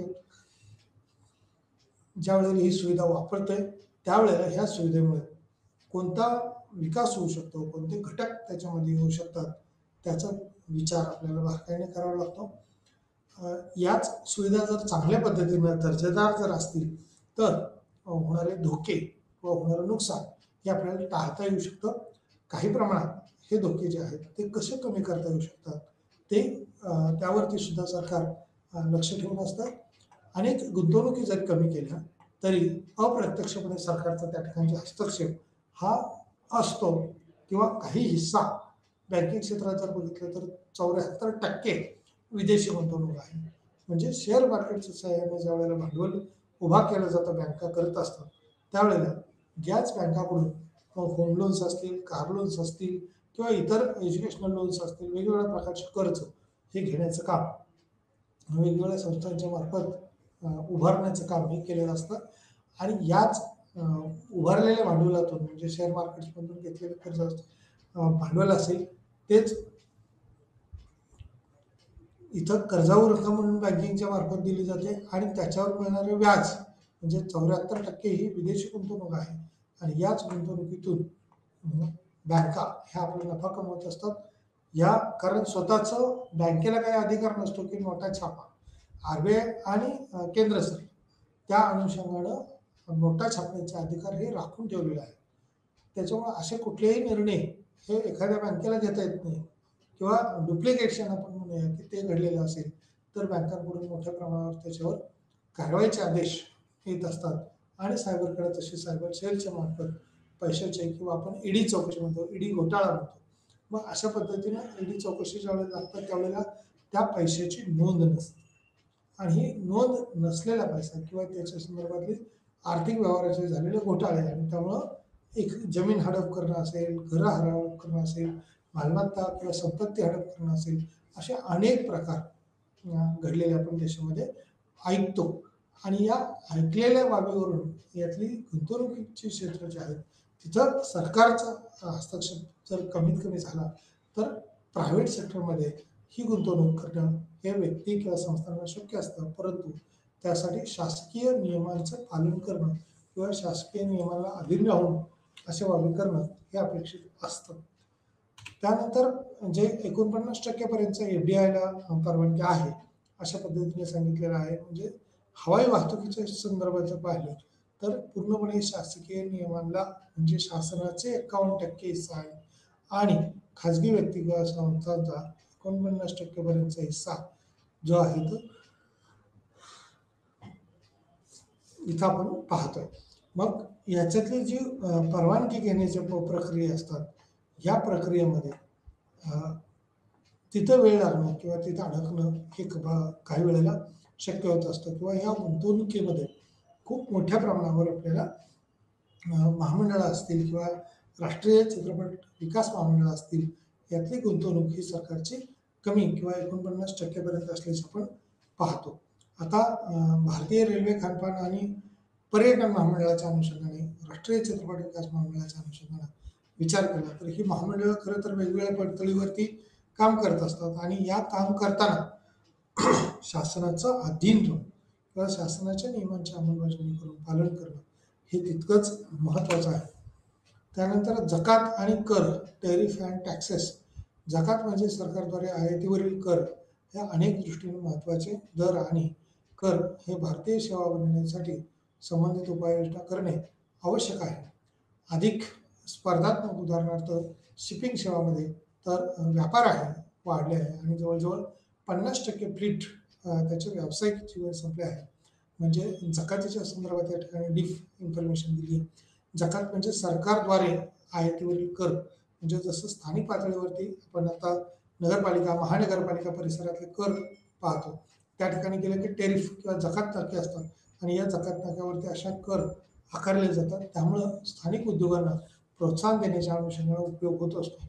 ज्या वेळेला ही सुविधा वापरतोय त्यावेळेला ह्या सुविधेमुळे कोणता विकास होऊ शकतो, कोणते घटक त्याच्यामध्ये येऊ शकतात त्याचा विचार आपल्याला बारकाईने करावा लागतो. याच सुविधा जर चांगल्या पद्धतीनं दर्जेदार जर असतील तर होणारे धोके व होणारं नुकसान हे आपल्याला टाळता येऊ शकतं. काही प्रमाणात हे धोके जे आहेत ते कसे कमी करता येऊ शकतात ते त्यावरती सुद्धा सरकार लक्ष ठेवून असतं. अनेक गुंतवणुकी जरी कमी केल्या तरी अप्रत्यक्षपणे सरकारचा त्या ठिकाणी हस्तक्षेप हा असतो किंवा काही हिस्सा बँकिंग क्षेत्रात जर बघितलं तर 74% विदेशी गुंतवणूक आहे. म्हणजे शेअर मार्केटच्या सहाय्याने ज्या वेळेला भांडवल उभा केलं जातं, बँका करत असतात, त्यावेळेला याच बँकाकडून होम लोन्स असतील, कार लोन्स असतील किंवा इतर एज्युकेशनल लोन्स असतील, वेगवेगळ्या प्रकारचे कर्ज हे घेण्याचं काम वेगवेगळ्या संस्थांच्या मार्फत उभारण्याचं काम हे केलेलं असतं. आणि याच उभारलेल्या भांडवलातून म्हणजे शेअर मार्केटमधून घेतलेलं कर्ज भांडवल असेल तेच इथं कर्जावर रक्कम म्हणून बँकिंगच्या मार्फत दिली जाते आणि त्याच्यावर मिळणारे व्याज म्हणजे 74% ही विदेशी गुंतवणूक आहे. आणि याच गुंतवणुकीतून बँका ह्या आपला नफा कमवत असतात. या कारण स्वतःच बँकेला काही अधिकार नसतो की नोटा छापा. आरबीआय आणि केंद्र सरकार त्या अनुषंगानं नोटा छापण्याचे अधिकार हे राखून ठेवलेले आहे. त्याच्यामुळे असे कुठलेही निर्णय हे एखाद्या बँकेला घेता येत नाही किंवा डुप्लिकेशन आपण म्हणूया की ते घडलेलं असेल तर बँकांकडून मोठ्या प्रमाणावर त्याच्यावर कारवाईचे आदेश येत असतात. आणि सायबरकडे तसे सायबर सेलच्या मार्फत पैशाचे किंवा आपण ईडी चौकशी म्हणतो, ईडी घोटाळा म्हणतो. मग अशा पद्धतीनं ईडी चौकशी ज्यावेळेला लागतात त्यावेळेला त्या पैशाची नोंद नसते. आणि ही नोंद नसलेला पैसा किंवा त्याच्या संदर्भातली आर्थिक व्यवहाराचे झालेले घोटाळे आणि त्यामुळं एक जमीन हडप करणं असेल, घरं हडप करणं असेल, मालमत्ता किंवा संपत्ती हडप करणं असेल, असे अनेक प्रकार घडलेले आपण देशामध्ये ऐकतो. आणि या ऐकलेल्या बाबीवरून यातली गुंतवणुकीची क्षेत्र जे आहेत तिथं सरकारचा हस्तक्षेप जर कमीत कमी झाला तर प्रायव्हेट सेक्टरमध्ये ही गुंतवणूक करणं हे व्यक्ती किंवा संस्थांना शक्य असतं. परंतु त्यासाठी शासकीय नियमांचं पालन करणं किंवा शासकीय नियमाला अधीन राहून अशा बाबी करणं हे अपेक्षित असतं. त्यानंतर जे 49% पर्यंत एफडीआयला परवानगी आहे अशा पद्धतीने सांगितलेलं आहे. म्हणजे हवाई वाहतुकीच्या संदर्भात जर पाहिलं तर पूर्णपणे शासकीय नियमांना म्हणजे शासनाचे 51% हिस्सा आहे आणि खाजगी व्यक्ती किंवा संस्थांचा 49% पर्यंतचा हिस्सा जो आहे तो इथं आपण पाहतोय. मग याच्यातली जी परवानगी घेण्याच्या प्रक्रिया असतात या प्रक्रियेमध्ये तिथं वेळ लागणं किंवा तिथं अडकणं हे काही वेळेला शक्य होत असतं किंवा या गुंतवणुकीमध्ये खूप मोठ्या प्रमाणावर आपल्याला महामंडळं असतील किंवा राष्ट्रीय चित्रपट विकास महामंडळं असतील यातली गुंतवणूक ही सरकारची कमी किंवा 49% पर्यंत असल्याचं आपण पाहतो. आता भारतीय रेल्वे खानपान आणि पर्यटन महामंडळाच्या अनुषंगाने राष्ट्रीय चित्रपट विकास महामंडळाच्या अनुषंगाने विचार केला तर ही महामंडळं खरं तर वेगवेगळ्या पडतळीवरती काम करत असतात आणि या काम करताना शासनाचं अधीन राहून किंवा शासनाच्या नियमांची अंमलबजावणी करून पालन करणं हे तितकंच महत्त्वाचं आहे. त्यानंतर जकात आणि कर टॅरिफ अँड टॅक्सेस. जकात म्हणजे सरकारद्वारे आयातीवरील कर हे अनेक दृष्टीने महत्त्वाचे दर आणि कर हे भारतीय सेवा बनवण्यासाठी संबंधित उपाययोजना करणे आवश्यक आहे. अधिक स्पर्धात्मक उदाहरणार्थ शिपिंग सेवामध्ये तर व्यापार आहे वाढले आहे आणि जवळजवळ 50% फ्लीट त्याचे व्यावसायिक जीवन संपले आहे. म्हणजे जकातीच्या संदर्भात या ठिकाणी डीफ इन्फॉर्मेशन दिली आहे. जकात म्हणजे सरकारद्वारे आयातीवरील कर म्हणजे जसं स्थानिक पातळीवरती आपण आता नगरपालिका महानगरपालिका परिसरातले कर पाहतो त्या ठिकाणी गेले की टेरिफ किंवा जकात नाके असतात आणि या जकात नाक्यावरती अशा कर आकारले जातात. त्यामुळं स्थानिक उद्योगांना प्रोत्साहन देण्याच्या अनुषंगाने उपयोग होत असतो.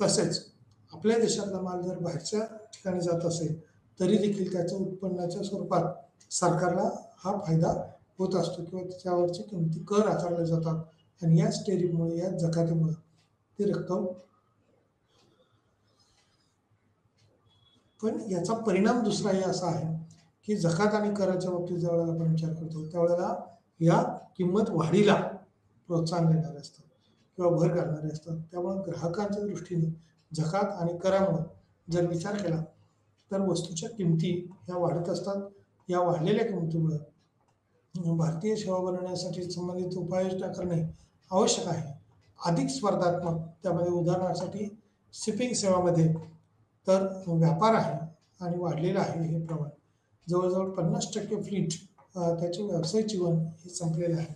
तसेच आपल्या देशातला माल जर बाहेरच्या ठिकाणी जात असेल तरी देखील त्याच्या उत्पन्नाच्या स्वरूपात सरकारला हा फायदा होत असतो किंवा त्याच्यावरची किमती कर आकारले जातात आणि याच टेरिफमुळे याच जकातीमुळे ती रक्कम पण याचा परिणाम दुसराही असा आहे की जकात आणि कराच्या बाबतीत ज्यावेळेला आपण विचार करतो त्यावेळेला या किंमत वाढीला प्रोत्साहन देणारे असतात किंवा भर घालणारे असतात. त्यामुळे ग्राहकांच्या दृष्टीने जकात आणि करामुळे जर विचार केला तर वस्तूच्या किमती ह्या वाढत असतात. या वाढलेल्या किमतीमुळे भारतीय सेवा बनवण्यासाठी संबंधित उपाययोजना करणे आवश्यक आहे. अधिक स्पर्धात्मक त्यामध्ये उदाहरणासाठी शिपिंग सेवामध्ये तर व्यापार आहे आणि वाढलेला आहे हे प्रमाण. जवळजवळ 50% फ्लीट त्याचे व्यावसायिक जीवन हे संपलेले आहे.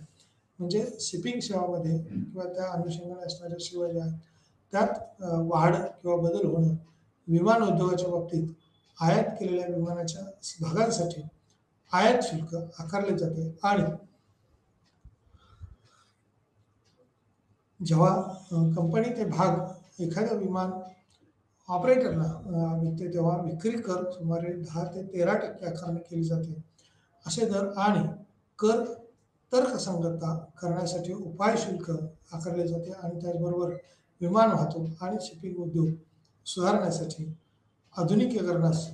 म्हणजे शिपिंग सेवामध्ये किंवा त्या अनुषंगाने असणाऱ्या सेवा ज्या आहेत त्यात वाढ किंवा बदल होणं, विमान उद्योगाच्या बाबतीत आयात केलेल्या विमानाच्या भागांसाठी आयात शुल्क आकारले जाते आणि जेव्हा कंपनी ते भाग एखाद्या विमान ऑपरेटरला विकते तेव्हा विक्री कर सुमारे 10 ते 13% आकारणी केली जाते. असे दर आणि कर तर्कसंगतता करण्यासाठी उपाय शुल्क आकारले जाते आणि त्याचबरोबर विमान वाहतूक आणि शिपिंग उद्योग सुधारण्यासाठी आधुनिकीकरणास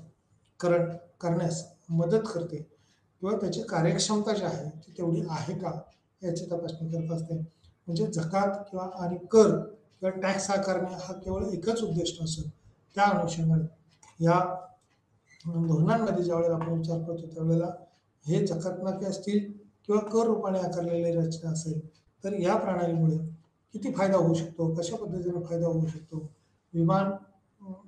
करण करण्यास मदत करते किंवा त्याची कार्यक्षमता जी आहे ती तेवढी आहे का याची तपासणी करत असते. म्हणजे जकात किंवा आणि कर किंवा टॅक्स आकारणे हा केवळ एकच उद्देश नसून त्या अनुषंगाने या धोरणांमध्ये ज्यावेळेला आपण विचार करतो त्यावेळेला हे जकातनाके असतील किंवा कर रूपाने आकारलेली रचना असेल तर या प्रणालीमुळे किती फायदा होऊ शकतो, कशा पद्धतीने फायदा होऊ शकतो, विमान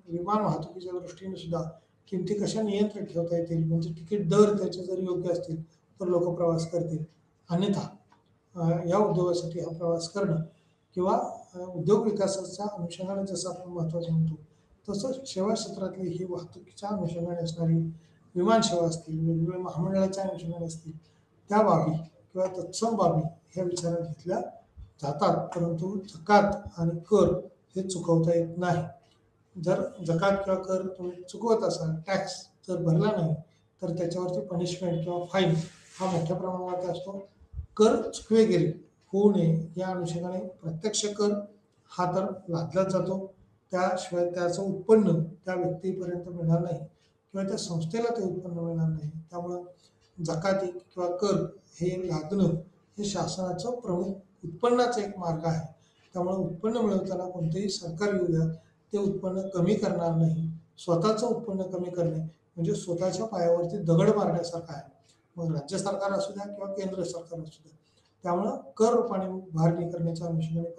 विमान वाहतुकीच्या दृष्टीने सुद्धा किमती कशा नियंत्रित ठेवता येतील, म्हणजे तिकीट दर त्याचे जर योग्य असतील तर लोक प्रवास करतील, अन्यथा या उद्योगासाठी हा प्रवास करणं किंवा उद्योग विकासाच्या अनुषंगाने जसं आपण महत्त्वाचं म्हणतो तसंच सेवा क्षेत्रातली ही वाहतुकीच्या अनुषंगाने असणारी विमान सेवा असतील, वेगवेगळ्या महामंडळाच्या अनुषंगाने असतील, त्या बाबी किंवा तत्सम बाबी ह्या विचारात घेतल्या जातात. परंतु जकात आणि कर हे चुकवता येत नाही. जर जकात किंवा कर तुम्ही चुकवत असाल, टॅक्स जर भरला नाही तर त्याच्यावरती पनिशमेंट किंवा फाईन हा मोठ्या प्रमाणावरती असतो. कर चुकवे गेले होऊ नये या अनुषंगाने प्रत्यक्ष कर हा तर लादलाच जातो, त्याशिवाय त्याचं उत्पन्न त्या व्यक्तीपर्यंत मिळणार नाही किंवा त्या संस्थेला ते उत्पन्न मिळणार नाही. त्यामुळं जकाती किंवा कर हे लादणं हे शासनाचं प्रमुख उत्पन्नाचा एक मार्ग आहे. त्यामुळे उत्पन्न मिळवताना कोणतेही सरकार येऊ द्या ते उत्पन्न कमी करणार नाही. स्वतःचं उत्पन्न कमी करणे म्हणजे स्वतःच्या पायावरती दगड मारण्यासारखं आहे, मग राज्य सरकार असू द्या किंवा केंद्र सरकार असू द्या. त्यामुळं कर रूपाने भारणी करण्याच्या अनुषंगाने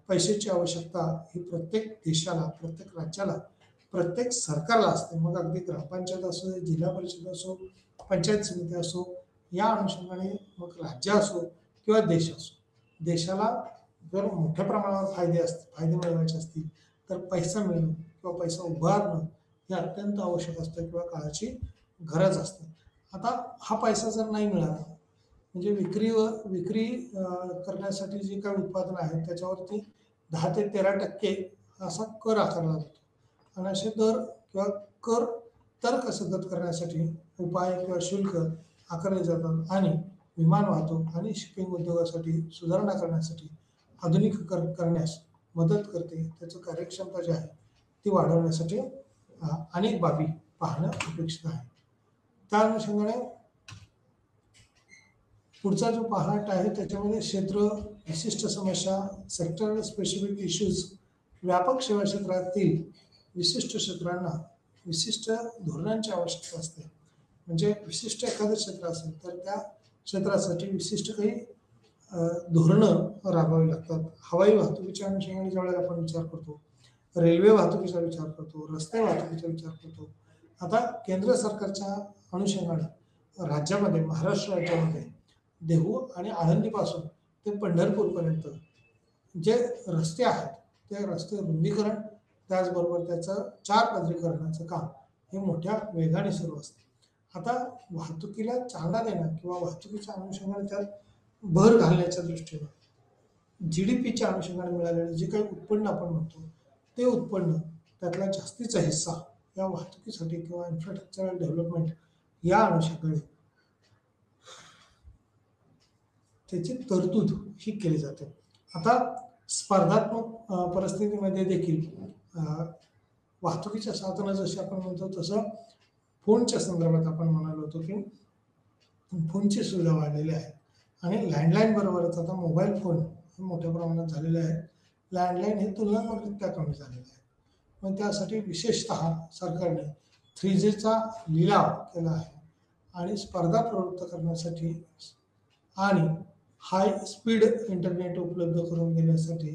पैशाची आवश्यकता ही प्रत्येक देशाला, प्रत्येक राज्याला, प्रत्येक सरकारला असते. मग अगदी ग्रामपंचायत असो, जिल्हा परिषद असो, पंचायत समिती असो, या अनुषंगाने मग राज्य असो किंवा देश असो, देशाला जर मोठ्या प्रमाणावर फायदे मिळवायचे असतील तर पैसा मिळणं किंवा पैसा उभारणं हे अत्यंत आवश्यक असतं किंवा काळाची गरज असते. आता हा पैसा जर नाही मिळाला म्हणजे विक्री करण्यासाठी जी काही उत्पादनं आहेत त्याच्यावरती 10 ते 13% असा कर आकारला जातो आणि असे दर किंवा कर तर्कसंगत करण्यासाठी उपाय किंवा शुल्क आकारले जातात आणि विमान वाहतूक आणि शिपिंग उद्योगासाठी सुधारणा करण्यासाठी करण्यास मदत करते. त्याची कार्यक्षमता जी आहे ती वाढवण्यासाठी अनेक बाबी पाहणं अपेक्षित आहे. त्या अनुषंगाने पुढचा जो पार्ट आहे त्याच्यामध्ये क्षेत्र विशिष्ट समस्या, सेक्टर स्पेसिफिक इश्यूज, व्यापक सेवा क्षेत्रातील विशिष्ट क्षेत्रांना विशिष्ट धोरणांची आवश्यकता असते. म्हणजे विशिष्ट एखादं क्षेत्र असेल तर त्या क्षेत्रासाठी विशिष्ट काही धोरणं राबवावी लागतात. हवाई वाहतुकीच्या अनुषंगाने ज्यावेळेला आपण विचार करतो, रेल्वे वाहतुकीचा विचार करतो, रस्ते वाहतुकीचा विचार करतो. आता केंद्र सरकारच्या अनुषंगाने राज्यामध्ये, महाराष्ट्र राज्यामध्ये देहू आणि आळंदीपासून ते पंढरपूरपर्यंत जे रस्ते आहेत ते रस्ते रुंदीकरण त्याचबरोबर त्याचं 4 पदरीकरणाचं काम हे मोठ्या वेगाने सुरू असते. आता वाहतुकीला चालना देणं किंवा वाहतुकीच्या अनुषंगाने त्यात भर घालण्याच्या दृष्टीनं GDPच्या अनुषंगाने मिळालेलं जे काही उत्पन्न आपण म्हणतो ते उत्पन्न त्यातला जास्तीचा हिस्सा या वाहतुकीसाठी किंवा इन्फ्रास्ट्रक्चरल डेव्हलपमेंट या अनुषंगाने त्याची तरतूद ही केली जाते. आता स्पर्धात्मक परिस्थितीमध्ये देखील वाहतुकीच्या साधनं जशी आपण म्हणतो तसं फोनच्या संदर्भात आपण म्हणालो होतो की फोनची सुविधा वाढलेली आहे आणि लँडलाईन बरोबरच आता मोबाईल फोन हे मोठ्या प्रमाणात झालेले आहेत. लँडलाईन हे तुलनात्मकरित्या कमी झालेले आहे. मग त्यासाठी विशेषतः सरकारने 3Gचा लिलाव केला आहे आणि स्पर्धा प्रवृत्त करण्यासाठी आणि हाय स्पीड इंटरनेट उपलब्ध करून देण्यासाठी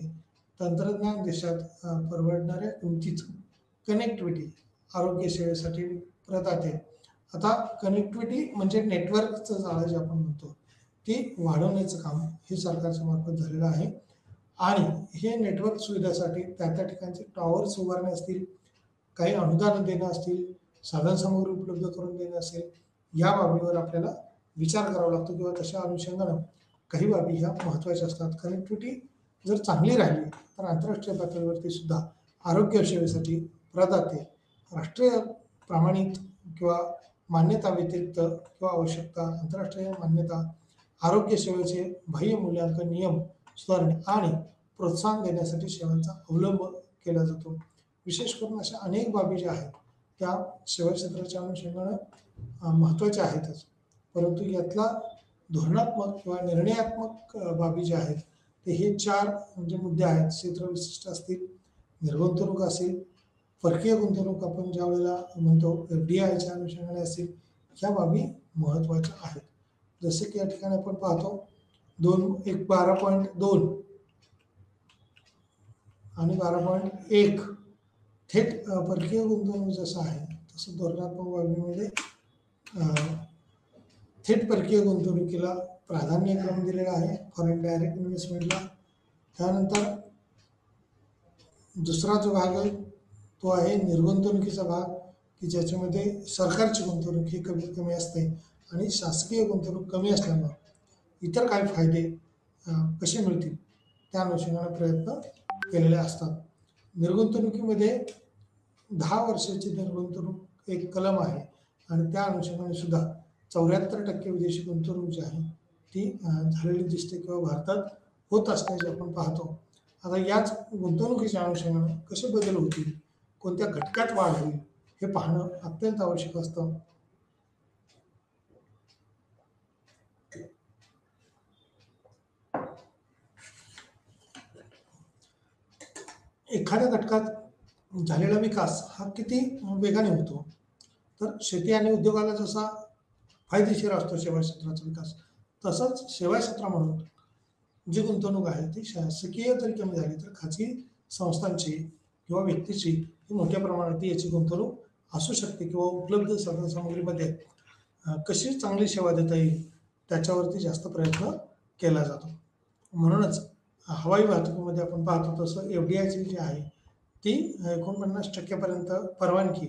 तंत्रज्ञान देशात परवडणाऱ्या किमतीत कनेक्टिव्हिटी, आरोग्य सेवेसाठी प्रदाते आता कनेक्टिव्हिटी म्हणजे नेटवर्कचं जाळं जे आपण म्हणतो ती वाढवण्याचं काम हे सरकारच्या मार्फत झालेलं आहे. आणि हे नेटवर्क सुविधेसाठी त्या ठिकाणचे टॉवर्स उभारणे असतील, काही अनुदान देणं असतील, साधनसामुग्री उपलब्ध करून देणं असेल, या बाबीवर आपल्याला विचार करावा लागतो किंवा तशा अनुषंगानं काही बाबी ह्या महत्त्वाच्या असतात. कनेक्टिव्हिटी जर चांगली राहिली तर आंतरराष्ट्रीय पातळीवरती सुद्धा आरोग्य सेवेसाठी प्रदाते राष्ट्रीय प्रमाणित किंवा मान्यता व्यतिरिक्त किंवा आवश्यकता आंतरराष्ट्रीय मान्यता आरोग्य सेवेचे बाह्य मूल्यांकन नियम सुधारणे आणि प्रोत्साहन देण्यासाठी सेवांचा अवलंब केला जातो. विशेष करून अशा अनेक बाबी ज्या आहेत त्या सेवा क्षेत्राच्या अनुषंगानं महत्त्वाच्या आहेतच, परंतु यातला धोरणात्मक किंवा निर्णयात्मक बाबी ज्या आहेत ते हे 4 म्हणजे मुद्दे आहेत. क्षेत्र विशिष्ट असतील, निर्गुंतवणूक असेल, परकीय गुंतवणूक आपण ज्या वेळेला म्हणतो FDIच्या अनुषंगाने असेल, ह्या बाबी महत्त्वाच्या आहेत. जसे की या ठिकाणी आपण पाहतो 12.2 आणि 12.1 थेट परकीय गुंतवणूक जसं आहे तसं धोरणात्मक बाबीमध्ये थेट परकीय गुंतवणुकीला प्राधान्यक्रम दिलेला आहे फॉरेन डायरेक्ट इन्व्हेस्टमेंटला. त्यानंतर दुसरा जो भाग आहे तो आहे निर्गुंतवणुकीचा भाग, की ज्याच्यामध्ये सरकारची गुंतवणूक ही कमीत कमी असते आणि शासकीय गुंतवणूक कमी असल्यामुळे इतर काही फायदे कसे मिळतील त्या अनुषंगाने प्रयत्न केलेले असतात. निर्गुंतवणुकीमध्ये 10 वर्षाची निर्गुंतवणूक एक कलम आहे आणि त्या अनुषंगाने सुद्धा 74% विदेशी गुंतवणूक जी आहे ती झालेली दिसते किंवा भारतात होत असल्याचे आपण पाहतो. आता याच गुंतवणुकीच्या अनुषंगाने कसे बदल होतील, कोणत्या घटकात वाढ होईल हे पाहणं अत्यंत आवश्यक असतं. एखाद्या घटकात झालेला विकास हा किती वेगाने होतो, तर शेती आणि उद्योगाला जसा फायदेशीर असतो सेवा क्षेत्राचा विकास, तसंच सेवा क्षेत्र म्हणून जी गुंतवणूक आहे ती शासकीय जरी कमी झाली तर खाजगी संस्थांची किंवा व्यक्तीची ही मोठ्या प्रमाणात याची गुंतवणूक असू शकते किंवा उपलब्ध साधनसामुग्रीमध्ये कशी चांगली सेवा देता येईल त्याच्यावरती जास्त प्रयत्न केला जातो. म्हणूनच हवाई वाहतुकीमध्ये आपण पाहतो तसं FDIची जी आहे ती 49% परवानगी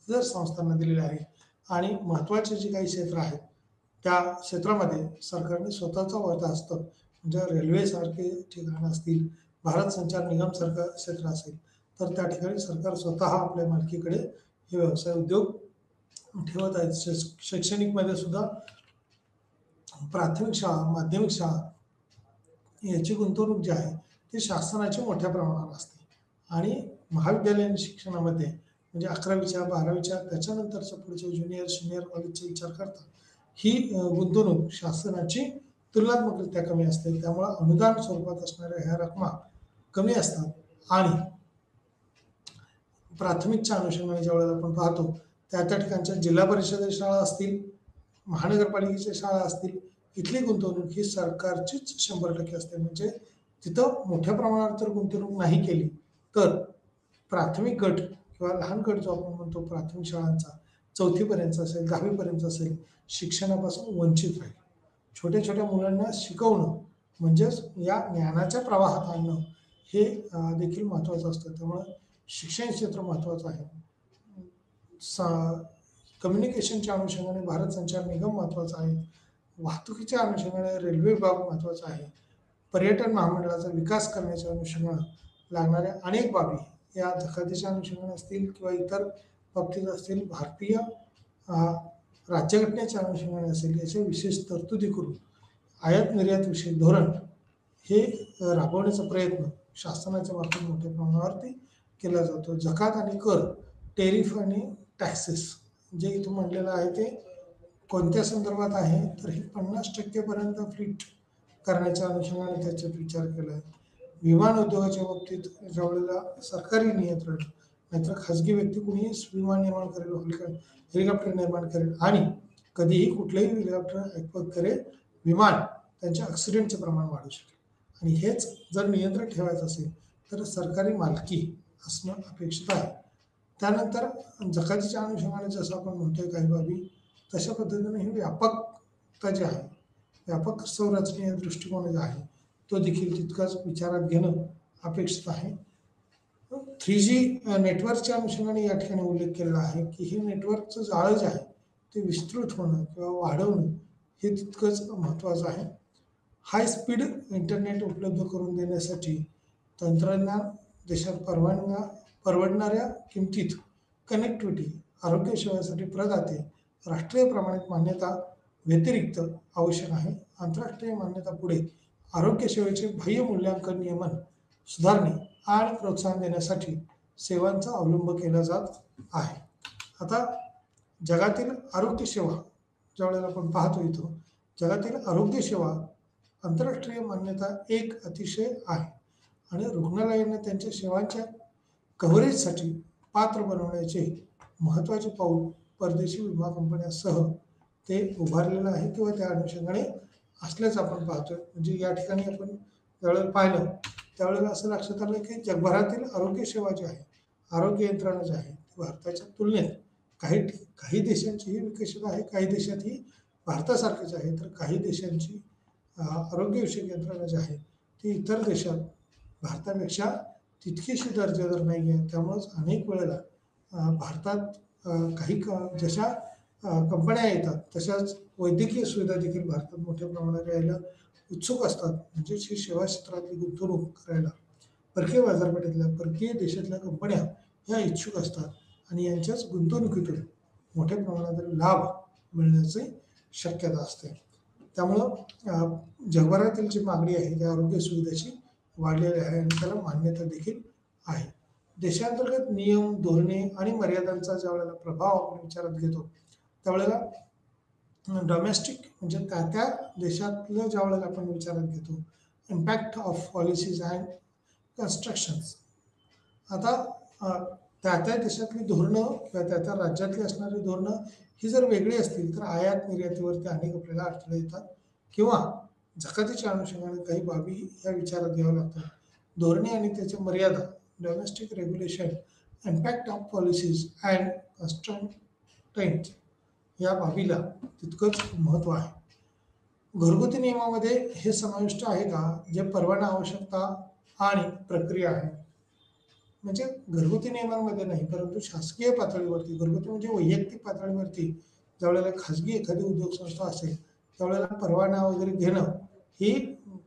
जर संस्थांना दिलेली आहे आणि महत्त्वाचे जे काही क्षेत्र आहेत त्या क्षेत्रामध्ये सरकारने स्वतःचा वाटा असतं. म्हणजे रेल्वेसारखे ठिकाणं असतील, भारत संचार निगमसारखं क्षेत्र असेल तर त्या ठिकाणी सरकार स्वतः आपल्या मालकीकडे हे व्यवसाय उद्योग ठेवत आहेत. शैक्षणिकमध्ये सुद्धा प्राथमिक शाळा, माध्यमिक शाळा याची गुंतवणूक जी आहे ती शासनाची मोठ्या प्रमाणावर असते आणि महाविद्यालयीन शिक्षणामध्ये म्हणजे 11वीच्या 12वीच्या त्याच्यानंतरच्या पुढच्या ज्युनियर सिनियर कॉलेजचा विचार करता ही गुंतवणूक शासनाची तुलनात्मकरित्या कमी असते. त्यामुळे अनुदान स्वरूपात असणाऱ्या ह्या रकमा कमी असतात आणि प्राथमिकच्या अनुषंगाने ज्यावेळेला आपण पाहतो त्या ठिकाणच्या जिल्हा परिषद शाळा असतील, महानगरपालिकेच्या शाळा असतील, इथली गुंतवणूक ही सरकारचीच 100% असते. म्हणजे तिथं मोठ्या प्रमाणावर जर गुंतवणूक नाही केली तर प्राथमिक गट किंवा लहान गट जो आपण म्हणतो प्राथमिक शाळांचा 4थीपर्यंत असेल, 10वीपर्यंत असेल, शिक्षणापासून वंचित राहील. छोट्या छोट्या मुलांना शिकवणं म्हणजेच या ज्ञानाच्या प्रवाहात आणणं हे देखील महत्त्वाचं असतं. त्यामुळं शिक्षण क्षेत्र महत्त्वाचं आहे. कम्युनिकेशनच्या अनुषंगाने भारत संचार निगम महत्त्वाचा आहे. वाहतुकीच्या अनुषंगाने रेल्वे विभाग महत्त्वाचा आहे. पर्यटन महामंडळाचा विकास करण्याच्या अनुषंगाने लागणाऱ्या अनेक बाबी या जकातीच्या अनुषंगाने असतील किंवा इतर बाबतीत असतील, भारतीय राज्यघटनेच्या अनुषंगाने असेल, याच्या विशेष तरतुदी करून आयात निर्यात विषयक धोरण हे राबवण्याचा प्रयत्न शासनाच्या मार्फत मोठ्या प्रमाणावरती केला जातो. जकात आणि कर, टेरिफ आणि टॅक्सेस जे इथून म्हणलेलं आहे ते कोणत्या संदर्भात आहे तर हे 50% पर्यंत फ्रीट करण्याच्या अनुषंगाने त्याच्यात विचार केला आहे. विमान उद्योगाच्या बाबतीत ज्यावेळेला सरकारी नियंत्रण नाहीतर खाजगी व्यक्ती कुणीही विमान निर्माण करेल, हेलिकॉप्टर निर्माण करेल आणि कधीही कुठलंही हेलिकॉप्टर ऐकवत करेल विमान त्यांच्या ॲक्सिडेंटचं प्रमाण वाढू शकेल. आणि हेच जर नियंत्रण ठेवायचं असेल तर सरकारी मालकी असणं अपेक्षित आहे. त्यानंतर जकातीच्या अनुषंगाने जसं आपण म्हणतोय काही बाबी, तशा पद्धतीने ही व्यापकता जी आहे, व्यापक संरचनेय दृष्टिकोन जो आहे तो देखील तितकाच विचारात घेणं अपेक्षित आहे. 3G नेटवर्कच्या अनुषंगाने या ठिकाणी उल्लेख केलेला आहे की हे नेटवर्कचं जाळं जे आहे ते विस्तृत होणं किंवा वाढवणं हे तितकंच महत्त्वाचं आहे. हाय स्पीड इंटरनेट उपलब्ध करून देण्यासाठी तंत्रज्ञान देशात परवडणाऱ्या किमतीत कनेक्टिव्हिटी, आरोग्य सेवांसाठी प्रदाते, राष्ट्रीय प्रमाणित मान्यता व्यतिरिक्त आवश्यक आहे. आंतरराष्ट्रीय मान्यता पुढे आरोग्य सेवेचे बाह्य मूल्यांकन नियमन सुधारणे आणि प्रोत्साहन देण्यासाठी सेवांचा अवलंब केला जात आहे. आता जगातील आरोग्य सेवा ज्यावेळेला आपण पाहतो इथं, जगातील आरोग्य सेवा आंतरराष्ट्रीय मान्यता एक अतिशय आहे आणि रुग्णालयांना त्यांच्या सेवांच्या कव्हरेजसाठी पात्र बनवण्याचे महत्त्वाचे पाऊल परदेशी विमा कंपन्यांसह ते उभारलेलं आहे किंवा त्या अनुषंगाने असल्याचं आपण पाहतोय. म्हणजे या ठिकाणी आपण ज्यावेळेला पाहिलं त्यावेळेला असं लक्षात आलं की जगभरातील आरोग्य सेवा जी आहे, आरोग्य यंत्रणा जी आहे ती भारताच्या तुलनेत काही देशांची ही विकसित आहे, काही देशात ही भारतासारखीच आहे, तर काही देशांची आरोग्यविषयक यंत्रणा जी आहे ती इतर देशात भारतापेक्षा तितकीशी दर्जेदार नाही आहे. त्यामुळंच अनेक वेळेला भारतात जशा कंपन्या येतात तशाच वैद्यकीय सुविधा देखील भारतात मोठ्या प्रमाणात यायला उत्सुक असतात. म्हणजेच ही सेवा क्षेत्रातली गुंतवणूक करायला परकीय बाजारपेठेतल्या परकीय देशातल्या कंपन्या ह्या इच्छुक असतात आणि यांच्याच गुंतवणुकीतून मोठ्या प्रमाणात लाभ मिळण्याची शक्यता असते. त्यामुळं जगभरातील जी मागणी आहे त्या आरोग्य सुविधेची वाढलेली आहे आणि त्याला मान्यता देखील आहे. देशांतर्गत नियम, धोरणे आणि मर्यादांचा ज्यावेळेला प्रभाव आपण विचारात घेतो त्यावेळेला डोमेस्टिक म्हणजे त्या देशातलं ज्यावेळेला आपण विचारात घेतो impact of policies and constructions. आता त्या देशातली धोरणं किंवा त्या राज्यातली असणारी धोरणं ही जर वेगळी असतील तर आयात निर्यातीवरती अनेक आपल्याला अडथळे येतात किंवा जकातीच्या अनुषंगाने काही बाबी ह्या विचारात घ्याव्या लागतात. धोरणे आणि त्याच्या मर्यादा, domestic regulation, impact of policies and constraints या बाबीला तितकंच महत्त्व आहे. घरगुती नियमामध्ये हे समाविष्ट आहे का जे परवाना आवश्यकता आणि प्रक्रिया आहे. म्हणजे घरगुती नियमांमध्ये नाही परंतु शासकीय पातळीवरती, घरगुती म्हणजे वैयक्तिक पातळीवरती ज्यावेळेला खाजगी एखादी उद्योग संस्था असेल त्यावेळेला परवाना वगैरे घेणं ही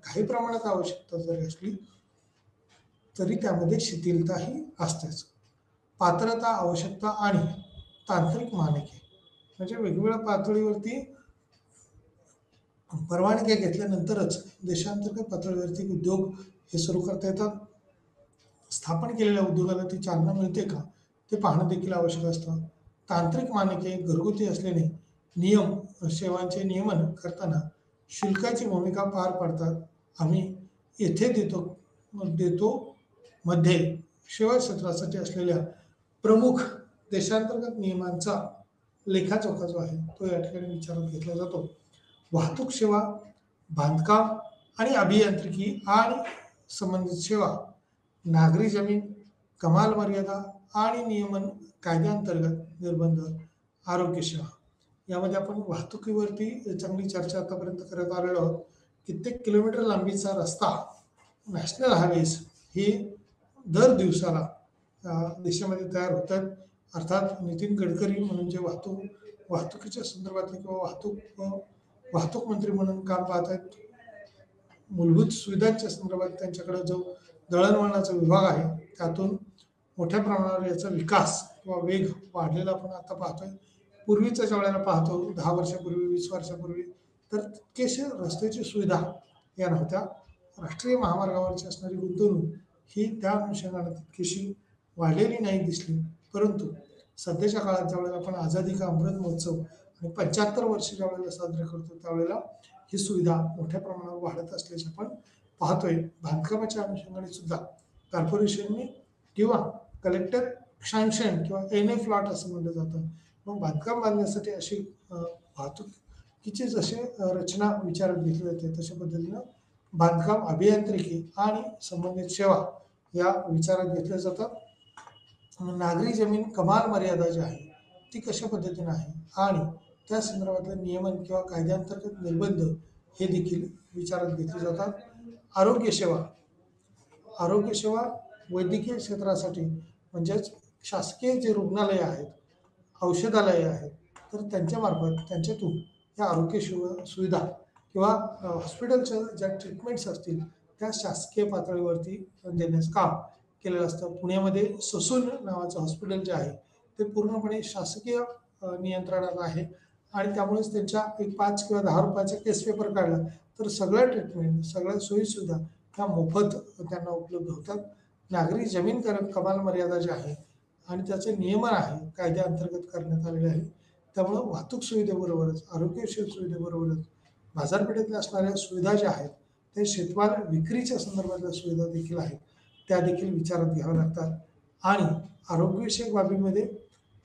काही प्रमाणात आवश्यकता जरी असली तरी त्यामध्ये शिथिलताही असतेच. पात्रता, आवश्यकता आणि तांत्रिक मानके म्हणजे वेगवेगळ्या पातळीवरती परवानग्या घेतल्यानंतरच देशांतर्गत पातळीवरती उद्योग हे सुरू करता येतात. स्थापन केलेल्या उद्योगाला ती चालना मिळते का ते पाहणं देखील आवश्यक असतं. तांत्रिक मानके घरगुती असल्याने सेवांचे नियमन करताना शुल्काची भूमिका पार पाडतात. आम्ही येथे देतो मध्ये सेवा क्षेत्रासाठी असलेल्या प्रमुख देशांतर्गत नियमांचा लेखाजोखा जो आहे तो या ठिकाणी विचारात घेतला जातो. वाहतूक सेवा, बांधकाम आणि अभियांत्रिकी आणि संबंधित सेवा, नागरी जमीन, कमाल मर्यादा आणि नियमन कायद्यांतर्गत निर्बंध, आरोग्य सेवा यामध्ये आपण वाहतुकीवरती चांगली चर्चा आतापर्यंत करत आलेलो आहोत. कित्येक किलोमीटर लांबीचा रस्ता, नॅशनल हायवेज हे दर दिवसाला देशामध्ये तयार होतात. अर्थात नितीन गडकरी म्हणून जे वाहतुकीच्या संदर्भातले किंवा वाहतूक मंत्री म्हणून काम पाहत आहेत, मूलभूत सुविधांच्या संदर्भात त्यांच्याकडे जो दळणवळणाचा विभाग आहे त्यातून मोठ्या प्रमाणावर याचा विकास किंवा वेग वाढलेला आपण आता पाहतोय. पूर्वीच्या ज्या वेळेला पाहतो 10 वर्षापूर्वी, 20 वर्षापूर्वी तर तितकेसे रस्त्याची सुविधा या नव्हत्या. राष्ट्रीय महामार्गावरची असणारी गुंतवणूक ही त्या अनुषंगाने तितकीशी वाढलेली नाही दिसली. परंतु सध्याच्या काळात ज्यावेळेला आपण आझादी का अमृत महोत्सव आणि 75 वर्ष ज्यावेळेला साजरे करतो त्यावेळेला ही सुविधा मोठ्या प्रमाणावर वाढत असल्याचे आपण पाहतोय. बांधकामाच्या अनुषंगाने सुद्धा कॉर्पोरेशनने किंवा कलेक्टर सँक्शन किंवा NA प्लॉट असं म्हटलं जातं. मग बांधकाम बांधण्यासाठी अशी वाहतुकीची जसे रचना विचारात घेतली जाते तशा पद्धतीनं बांधकाम, अभियांत्रिकी आणि संबंधित सेवा या विचारात घेतल्या जातात. नागरी जमीन कमाल मर्यादा जी आहे ती कशा पद्धतीने आहे आणि त्या संदर्भातलं नियमन किंवा कायद्यांतर्गत निर्बंध हे देखील विचारात घेतले जातात. आरोग्य सेवा आरोग्य सेवा वैद्यकीय क्षेत्रासाठी म्हणजेच शासकीय जे रुग्णालय आहेत, औषधालये आहेत, तर त्यांच्यामार्फत त्यांच्यातून या आरोग्य सुविधा किंवा हॉस्पिटलच्या ज्या ट्रीटमेंट्स असतील त्या शासकीय पातळीवरती देण्याचं काम केलेलं असतं. पुण्यामध्ये ससून नावाचं हॉस्पिटल जे आहे ते पूर्णपणे शासकीय नियंत्रणात आहे आणि त्यामुळेच त्यांच्या एक 5 किंवा 10 रुपयाचा केस पेपर काढला तर सगळ्या ट्रीटमेंट, सगळ्या सोयीसुविधा ह्या मोफत त्यांना उपलब्ध होतात. नागरी जमीन कमाल मर्यादा जी आहे आणि त्याचे नियमन आहे कायद्याअंतर्गत करण्यात आलेले आहे. त्यामुळं वाहतूक सुविधेबरोबरच आरोग्यविषयक सुविधेबरोबरच बाजारपेठेतल्या असणाऱ्या सुविधा ज्या आहेत ते शेतमाल विक्रीच्या संदर्भातल्या सुविधा देखील आहेत त्या देखील विचारात घ्याव्या लागतात आणि आरोग्यविषयक बाबीमध्ये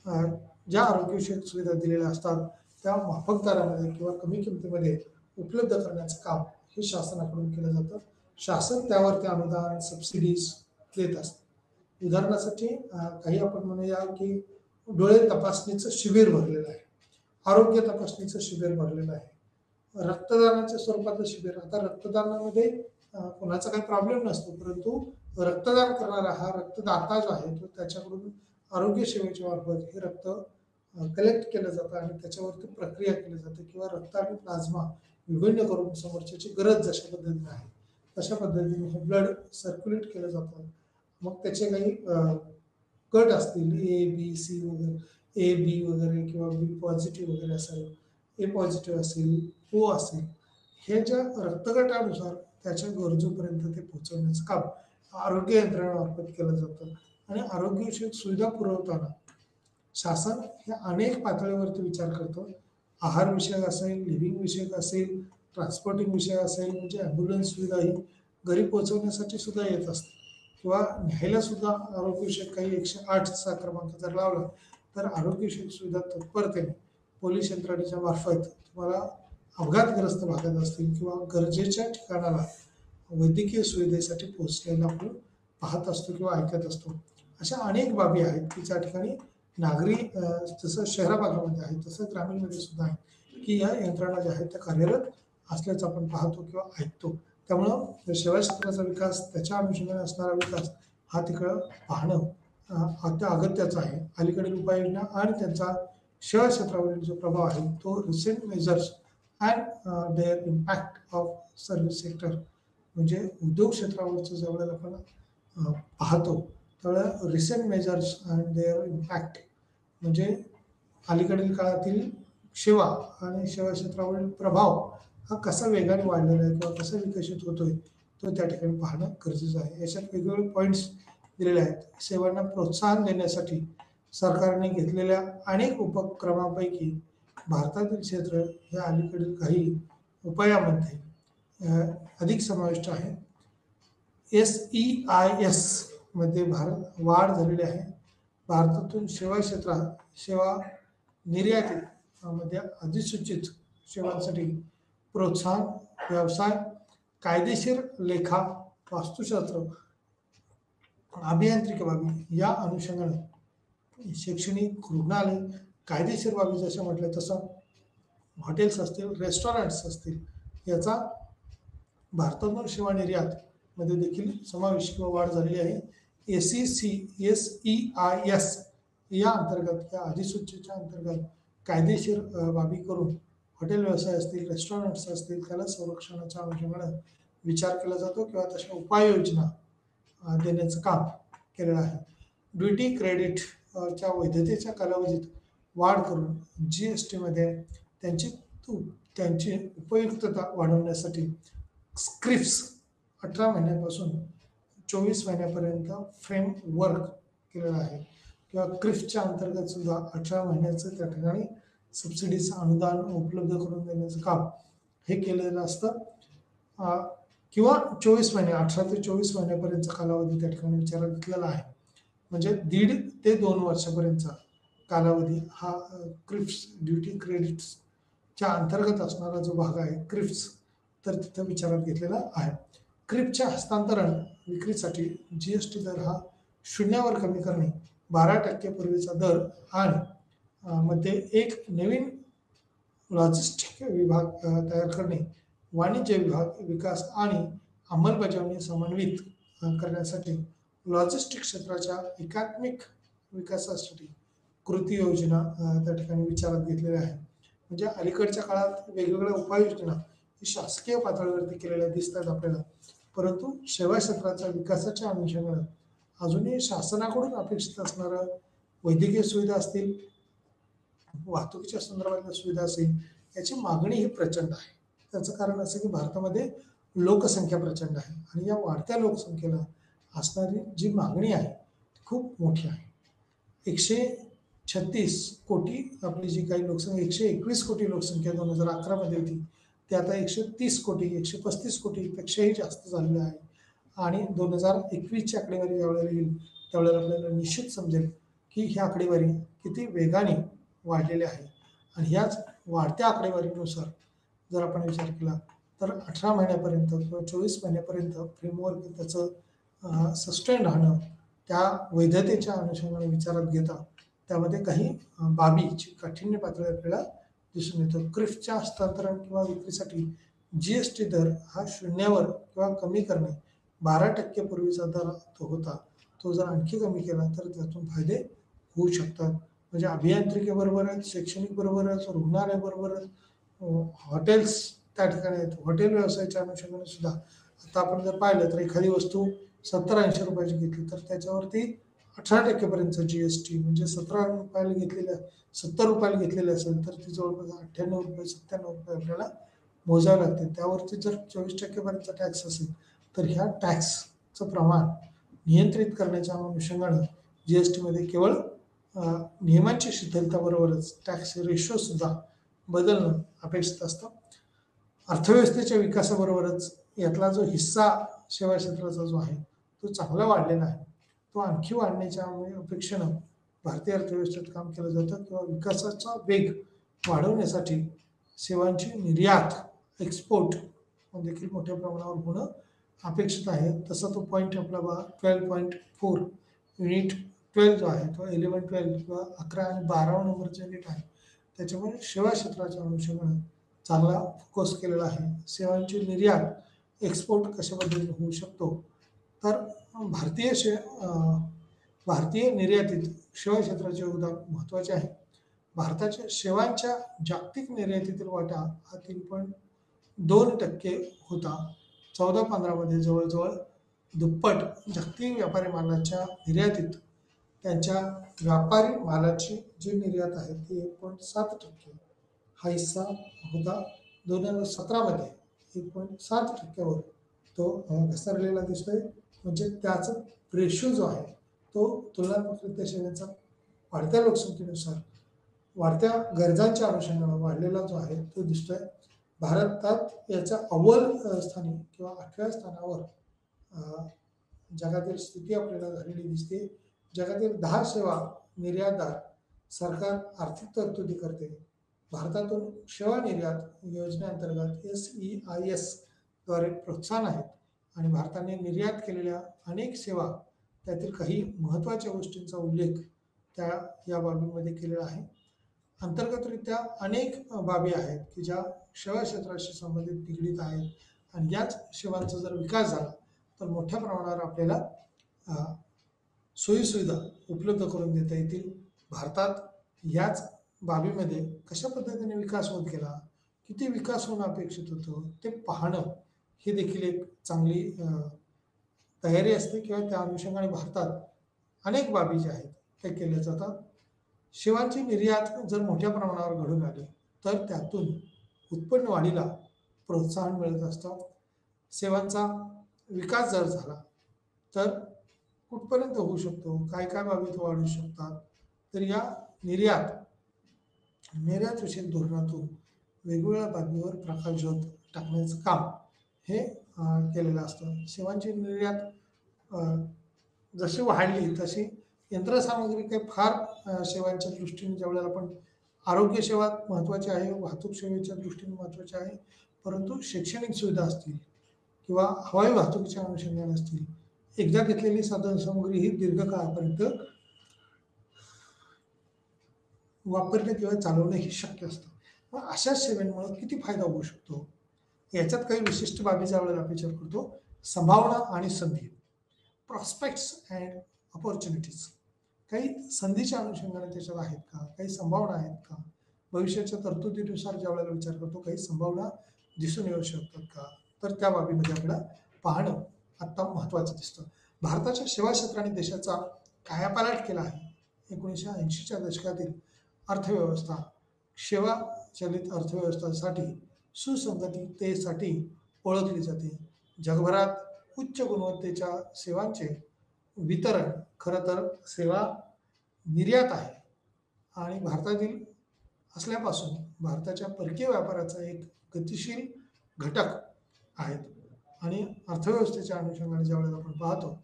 अ, ज्या आरोग्यविषयक सुविधा दिलेल्या असतात त्या माफक दरामध्ये किंवा कमी किमतीमध्ये उपलब्ध करण्याचं काम हे शासनाकडून केलं जातं. शासन त्यावरती अनुदान, सबसिडीज देत असतं. उदाहरणासाठी काही आपण म्हणूया की डोळे तपासणीचं शिबिर भरलेलं आहे, आरोग्य तपासणीचं शिबिर भरलेलं आहे, रक्तदानाच्या स्वरूपातलं शिबिर. आता रक्तदानामध्ये कोणाचा काही प्रॉब्लेम नसतो, परंतु रक्तदान करणारा हा रक्तदाता जो आहे तो त्याच्याकडून आरोग्य सेवेच्या मार्फत हे रक्त कलेक्ट केलं जातं आणि त्याच्यावरती प्रक्रिया केली जाते किंवा रक्त आणि प्लाझ्मा विभिन्न करून समोरच्याची गरज जशा पद्धतीने आहे तशा पद्धतीने हे ब्लड सर्क्युलेट केलं जातं. मग त्याचे काही गट असतील ए बी सी वगैरे, ए बी वगैरे किंवा बी पॉझिटिव्ह वगैरे असेल, ए पॉझिटिव्ह असेल, ओ असेल, हे ज्या रक्तगटानुसार त्याच्या गरजूपर्यंत ते पोहोचवण्याचं काम आरोग्य यंत्रणेमार्फत केलं जातं आणि आरोग्यविषयक सुविधा पुरवताना शासन हे अनेक पातळीवरती विचार करतं. आहार विषयक असेल, लिव्हिंग विषयक असेल, ट्रान्सपोर्टिंग विषय असेल, म्हणजे ॲम्ब्युलन्स सुविधा ही घरी पोहोचवण्यासाठी सुद्धा येत असते किंवा न्यायला सुद्धा आरोग्यविषयक काही 108चा क्रमांक जर लावला तर आरोग्यविषयक सुविधा तत्परतेने पोलीस यंत्रणेच्या मार्फत तुम्हाला अपघातग्रस्त भागात असतील किंवा गरजेच्या ठिकाणाला वैद्यकीय सुविधेसाठी पोहोचलेला आपण पाहत असतो किंवा ऐकत असतो. अशा अनेक बाबी आहेत की ज्या ठिकाणी नागरी जसं शहरा भागामध्ये आहे तसं ग्रामीणमध्ये सुद्धा आहे की या यंत्रणा ज्या आहेत त्या कार्यरत असल्याचं आपण पाहतो किंवा ऐकतो. त्यामुळं सेवा क्षेत्राचा विकास त्याच्या अनुषंगाने असणारा विकास हा तिकडं पाहणं अगत्याचं आहे. अलीकडील उपाययोजना आणि त्यांचा सेवा क्षेत्रावरील जो प्रभाव आहे तो recent measures and their impact of service sector म्हणजे उद्योग क्षेत्रावरचं ज्यावेळेला आपण पाहतो त्यावेळेला recent measures and their impact म्हणजे अलीकडील काळातील सेवा आणि सेवा क्षेत्रावरील प्रभाव हा कसा वेगाने वाढलेला आहे किंवा कसा विकसित होतोय तो त्या ठिकाणी पाहणं गरजेचं आहे. याच्यात वेगवेगळे पॉईंट्स दिलेले आहेत. सेवांना प्रोत्साहन देण्यासाठी सरकारने घेतलेल्या अनेक उपक्रमांपैकी भारतातील क्षेत्र हे अलीकडील काही उपायामध्ये अधिक समाविष्ट आहे. SEIS मध्ये वाढ झालेली आहे. भारतातून सेवा क्षेत्रात सेवा निर्यातीमध्ये अधिसूचित सेवांसाठी प्रोत्साहन, व्यवसाय, कायदेशीर लेखा, वास्तुशास्त्र, अभियांत्रिकी बाबी या अनुषंगाने शैक्षणिक, रुग्णालय, कायदेशीर बाबी जसं म्हटलं तसं हॉटेल्स असतील, रेस्टॉरंट्स असतील याचा भारतातून सेवा निर्यात मध्ये देखील समावेश किंवा वाढ झालेली आहे. SEIS या अंतर्गत या अधिसूचनेच्या अंतर्गत कायदेशीर बाबी करून हॉटेल व्यवसाय असतील, रेस्टॉरंट्स असतील त्याला संरक्षणाच्या अनुषंगाने विचार केला जातो किंवा तशा उपाययोजना देण्याचं काम केलेलं आहे. ड्युटी क्रेडिटच्या वैधतेच्या कालावधीत वाढ करून GST मध्ये त्यांची उपयुक्तता वाढवण्यासाठी स्क्रिप्स 18 महिन्यापासून 24 महिन्यापर्यंत फ्रेमवर्क केलेला आहे किंवा क्रिफ्टच्या अंतर्गत सुद्धा 18 महिन्याचं त्या ठिकाणी सबसिडीचं अनुदान उपलब्ध करून देण्याचं काम हे केलेलं असतं किंवा 24 महिने 18 ते 24 महिन्यापर्यंतचा कालावधी त्या ठिकाणी विचारात घेतलेला आहे. म्हणजे 1.5 ते 2 वर्षापर्यंतचा कालावधी हा क्रिफ्ट्स ड्युटी क्रेडिट्सच्या अंतर्गत असणारा जो भाग आहे क्रिफ्ट्स तर तिथं विचारात घेतलेला आहे. क्रिप्टच्या हस्तांतरण विक्रीसाठी GST दर हा 0वर कमी करणे 12% पूर्वीचा दर आणि मध्ये एक नवीन लॉजिस्टिक विभाग तयार करणे, वाणिज्य विभाग विकास आणि अंमलबजावणी समन्वित करण्यासाठी लॉजिस्टिक क्षेत्राच्या एकात्मिक विकासासाठी कृती योजना त्या ठिकाणी विचारात घेतलेल्या आहे. म्हणजे अलीकडच्या काळात वेगवेगळ्या उपाययोजना ही शासकीय पातळीवरती केलेल्या दिसतात आपल्याला, परंतु सेवा क्षेत्राच्या विकासाच्या अनुषंगाने अजूनही शासनाकडून अपेक्षित असणाऱ्या वैद्यकीय सुविधा असतील, वाहतुकीच्या संदर्भातल्या सुविधा असेल, याची मागणी ही प्रचंड आहे. त्याचं कारण असं की भारतामध्ये लोकसंख्या प्रचंड आहे आणि या वाढत्या लोकसंख्येला असणारी जी मागणी आहे ती खूप मोठी आहे. 136 कोटी आपली जी काही लोकसंख्या, 121 कोटी लोकसंख्या 2011 मध्ये होती, ती आता 130 कोटी 135 कोटीपेक्षाही जास्त झालेली आहे. आणि 2021ची आकडेवारी ज्यावेळेला येईल त्यावेळेला आपल्याला निश्चित समजेल की ही आकडेवारी किती वेगाने वाढलेली आहे. आणि ह्याच वाढत्या आकडेवारीनुसार जर आपण विचार केला तर 18 महिन्यापर्यंत किंवा 24 महिन्यापर्यंत फ्रेमवर्क त्याचं सस्टेन राहणं, त्या वैधतेच्या अनुषंगाने विचारात घेता त्यामध्ये काही बाबीची काठिण्य पातळी आपल्याला दिसून येतो. क्रिफ्टच्या हस्तांतरण किंवा विक्रीसाठी जीएसटी दर हा शून्यावर किंवा कमी करणे, 12% पूर्वीचा दर तो होता, तो जर आणखी कमी केला तर त्यातून फायदे होऊ शकतात. म्हणजे अभियांत्रिकीबरोबरच, शैक्षणिक बरोबरच, रुग्णालयाबरोबरच हॉटेल्स त्या ठिकाणी आहेत. हॉटेल व्यवसायाच्या अनुषंगाने सुद्धा आता आपण जर पाहिलं तर एखादी वस्तू 70-80 रुपयाची घेतली तर त्याच्यावरती 18% पर्यंतचा जीएसटी, म्हणजे 17 रुपयाला घेतलेल्या 70 रुपयाला घेतलेले असेल तर ती जवळपास 98 रुपये 97 रुपये आपल्याला मोजावे लागते. त्यावरती जर 24% पर्यंतचा टॅक्स असेल तर ह्या टॅक्सचं प्रमाण नियंत्रित करण्याच्या अनुषंगाने जीएसटी मध्ये केवळ नियमांची शिथिलताबरोबरच टॅक्स रेशो सुद्धा बदलणं अपेक्षित असतं. अर्थव्यवस्थेच्या विकासाबरोबरच यातला जो हिस्सा सेवा क्षेत्राचा जो आहे तो चांगला वाढलेला आहे. तो आणखी वाढण्याच्या अपेक्षेनं भारतीय अर्थव्यवस्थेत काम केलं जातं किंवा विकासाचा वेग वाढवण्यासाठी सेवांची निर्यात, एक्सपोर्ट देखील मोठ्या प्रमाणावर होणं अपेक्षित आहे. तसा तो पॉईंट आपला 12.4 युनिट 12 जो आहे तो 11-12 किंवा 11 आणि 12 नंबरचे युनिट आहे. त्याच्यामुळे सेवा क्षेत्राच्या अनुषंगाने चांगला फोकस केलेला आहे. सेवांची निर्यात, एक्सपोर्ट कशा पद्धतीने होऊ शकतो तर भारतीय निर्यातीत सेवा क्षेत्राचे योगदान महत्त्वाचे आहे. भारताच्या सेवांच्या जागतिक निर्यातीतील वाटा हा 3.2% होता. 14-15 मध्ये जवळजवळ दुप्पट जागतिक व्यापारी मालाच्या निर्यातीत त्यांच्या व्यापारी मालाची जी निर्यात आहे ती 1.7% हा हिस्सा होता. 2017 मध्ये 1.7%वर तो घसरलेला दिसतोय. म्हणजे त्याचा रेशो जो आहे तो तुलनात्मक सेवेचा वाढत्या लोकसंख्येनुसार वाढत्या गरजांच्या अनुषंगाने वाढलेला जो आहे तो दिसतोय. भारतात याच्या अव्वल स्थानी किंवा 8व्या स्थानावर जगातील स्थिती आपल्याला झालेली दिसते. जगातील 10 सेवा निर्यातदार सरकार आर्थिक तरतुदी करते. भारतातून सेवा निर्यात योजनेअंतर्गत SEIS द्वारे प्रोत्साहन आहेत आणि भारताने निर्यात केलेल्या अनेक सेवा त्यातील काही महत्त्वाच्या गोष्टींचा उल्लेख या बाबीमध्ये केलेला आहे. अंतर्गतरित्या अनेक बाबी आहेत की ज्या सेवा क्षेत्राशी संबंधित निगडीत आहेत आणि याच सेवांचा जर विकास झाला तर मोठ्या प्रमाणावर आपल्याला सोयीसुविधा उपलब्ध करून देता येतील. भारतात याच बाबीमध्ये कशा पद्धतीने विकास होत गेला, किती विकास होणं अपेक्षित होतं ते पाहणं ही देखील एक चांगली तयारी असते किंवा त्या अनुषंगाने भारतात अनेक बाबी ज्या आहेत त्या केल्या जातात. सेवांची निर्यात जर मोठ्या प्रमाणावर घडून आली तर त्यातून उत्पन्न वाढीला प्रोत्साहन मिळत असतं. सेवांचा विकास जर झाला तर कुठपर्यंत होऊ शकतो, काय काय बाबी तो वाढू शकतात, तर या निर्यातविषयक धोरणातून वेगवेगळ्या बाबीवर प्रकाशझोत टाकण्याचं काम हे केलेलं असतं. सेवांची निर्यात जशी वाढली तशी यंत्रसामग्री काही फार सेवांच्या दृष्टीने ज्यावेळेला आपण आरोग्य सेवा महत्त्वाची आहे, वाहतूक सेवेच्या दृष्टीने महत्त्वाची आहे, परंतु शैक्षणिक सुविधा असतील किंवा हवाई वाहतुकीच्या अनुषंगाने असतील, एकदा घेतलेली साधनसामुग्री ही दीर्घकाळापर्यंत वापरणं किंवा चालवणं हे शक्य असतं. मग अशा सेवांमुळे किती फायदा होऊ शकतो? याच्यात काही विशिष्ट बाबी ज्यावेळेला आपण विचार करतो, संभावना आणि संधी, प्रॉस्पेक्ट्स अँड अपॉर्च्युनिटीज. काही संधीच्या अनुषंगाने त्याच्यात आहेत का? काही संभावना आहेत का? भविष्याच्या तरतुदीनुसार ज्यावेळेला विचार करतो, काही संभावना दिसून येऊ शकतात का? तर त्या बाबीमध्ये आपल्याला पाहणं आत्ता महत्त्वाचं दिसतं. भारताच्या सेवा क्षेत्राने देशाचा कायापालट केला आहे. 1980च्या दशकातील अर्थव्यवस्था सेवा चलित अर्थव्यवस्थेसाठी सुसंगततेसाठी ओळखली जाते. जगभरात उच्च गुणवत्तेच्या सेवांचे वितरण खरं तर सेवा निर्यात आहे आणि भारतातील असल्यापासून भारताच्या परकीय व्यापाराचा एक गतिशील घटक आहेत आणि अर्थव्यवस्थेच्या अनुषंगाने ज्यावेळेला आपण पाहतो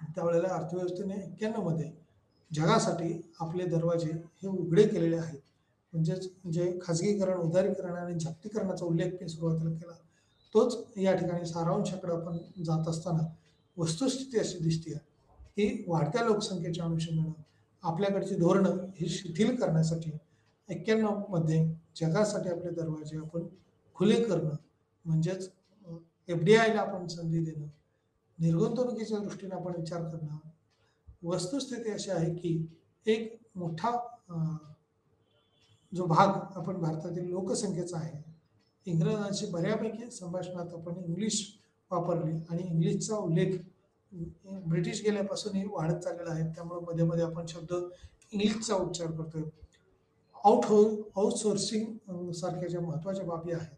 त्यावेळेला अर्थव्यवस्थेने 91 मध्ये जगासाठी आपले दरवाजे हे उघडे केलेले आहेत. म्हणजेच जे खाजगीकरण, उदारीकरण आणि जागतिकीकरणाचा उल्लेख मी सुरुवातीला केला, तोच या ठिकाणी सारांशाकडे आपण जात असताना वस्तुस्थिती अशी दिसते की वाढत्या लोकसंख्येच्या अनुषंगानं आपल्याकडची धोरणं ही शिथिल करण्यासाठी 91 मध्ये जगासाठी आपले दरवाजे आपण खुले करणं म्हणजेच एफ-डी-आयला आपण संधी देणं, निर्गुंतवणुकीच्या दृष्टीने आपण विचार करणं. वस्तुस्थिती अशी आहे की एक मोठा जो भाग आपण भारतातील लोकसंख्येचा आहे, इंग्रजांशी बऱ्यापैकी संभाषणात आपण इंग्लिश वापरली आणि इंग्लिशचा उल्लेख ब्रिटिश गेल्यापासूनही वाढत चाललेला आहे. त्यामुळे मध्ये मध्ये आपण शब्द इंग्लिशचा उच्चार करतोय. आउटसोर्सिंग सारख्या ज्या महत्त्वाच्या बाबी आहेत,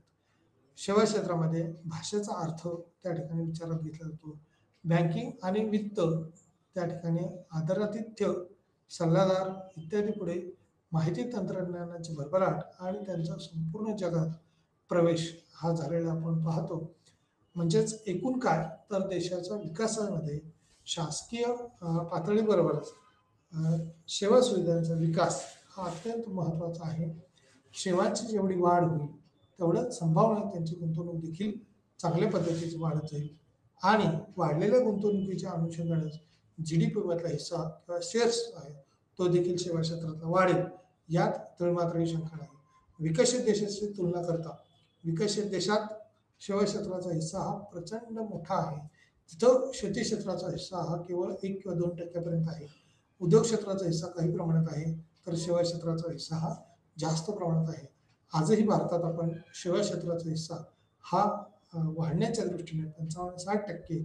सेवा क्षेत्रामध्ये भाषेचा अर्थ त्या ठिकाणी विचारात घेतला जातो. बँकिंग आणि वित्त त्या ठिकाणी आदरातिथ्य, सल्लागार इत्यादी पुढे माहिती तंत्रज्ञानाची भरभराट आणि त्यांचा संपूर्ण जगात प्रवेश हा झालेला आपण पाहतो. म्हणजेच एकूण काय तर देशाच्या विकासामध्ये शासकीय पातळीबरोबरच सेवा सुविधांचा विकास हा अत्यंत महत्त्वाचा आहे. सेवांची जेवढी वाढ होईल तेवढंच संभावना त्यांची गुंतवणूक देखील चांगल्या पद्धतीची वाढत जाईल आणि वाढलेल्या गुंतवणुकीच्या अनुषंगानेच GDP मधला हिस्सा किंवा शेअर्स आहे तो देखील सेवा क्षेत्रातला वाढेल. यात तळमात्रही शंका नाही. विकसित देशाची तुलना करता विकसित देशात सेवा क्षेत्राचा हिस्सा हा प्रचंड मोठा आहे. तिथं शेती क्षेत्राचा हिस्सा हा केवळ 1 किंवा 2% आहे. उद्योग क्षेत्राचा हिस्सा काही प्रमाणात आहे, तर सेवा क्षेत्राचा हिस्सा हा जास्त प्रमाणात आहे. आजही भारतात आपण सेवा क्षेत्राचा हिस्सा हा वाढण्याच्या दृष्टीने 55-60%,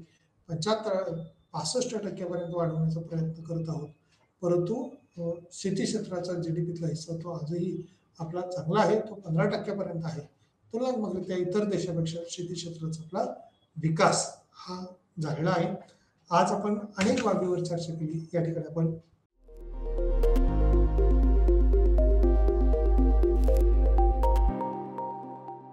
75-65% वाढवण्याचा प्रयत्न करत आहोत. परंतु शेती क्षेत्राचा GDPतला हिस्सा तो आजही आपला चांगला आहे, तो 15% आहे. तुलनात्मक इतर देशापेक्षा शेती क्षेत्राचा आपला विकास हा झालेला आहे. आज आपण अनेक बाबीवर चर्चा केली. या ठिकाणी आपण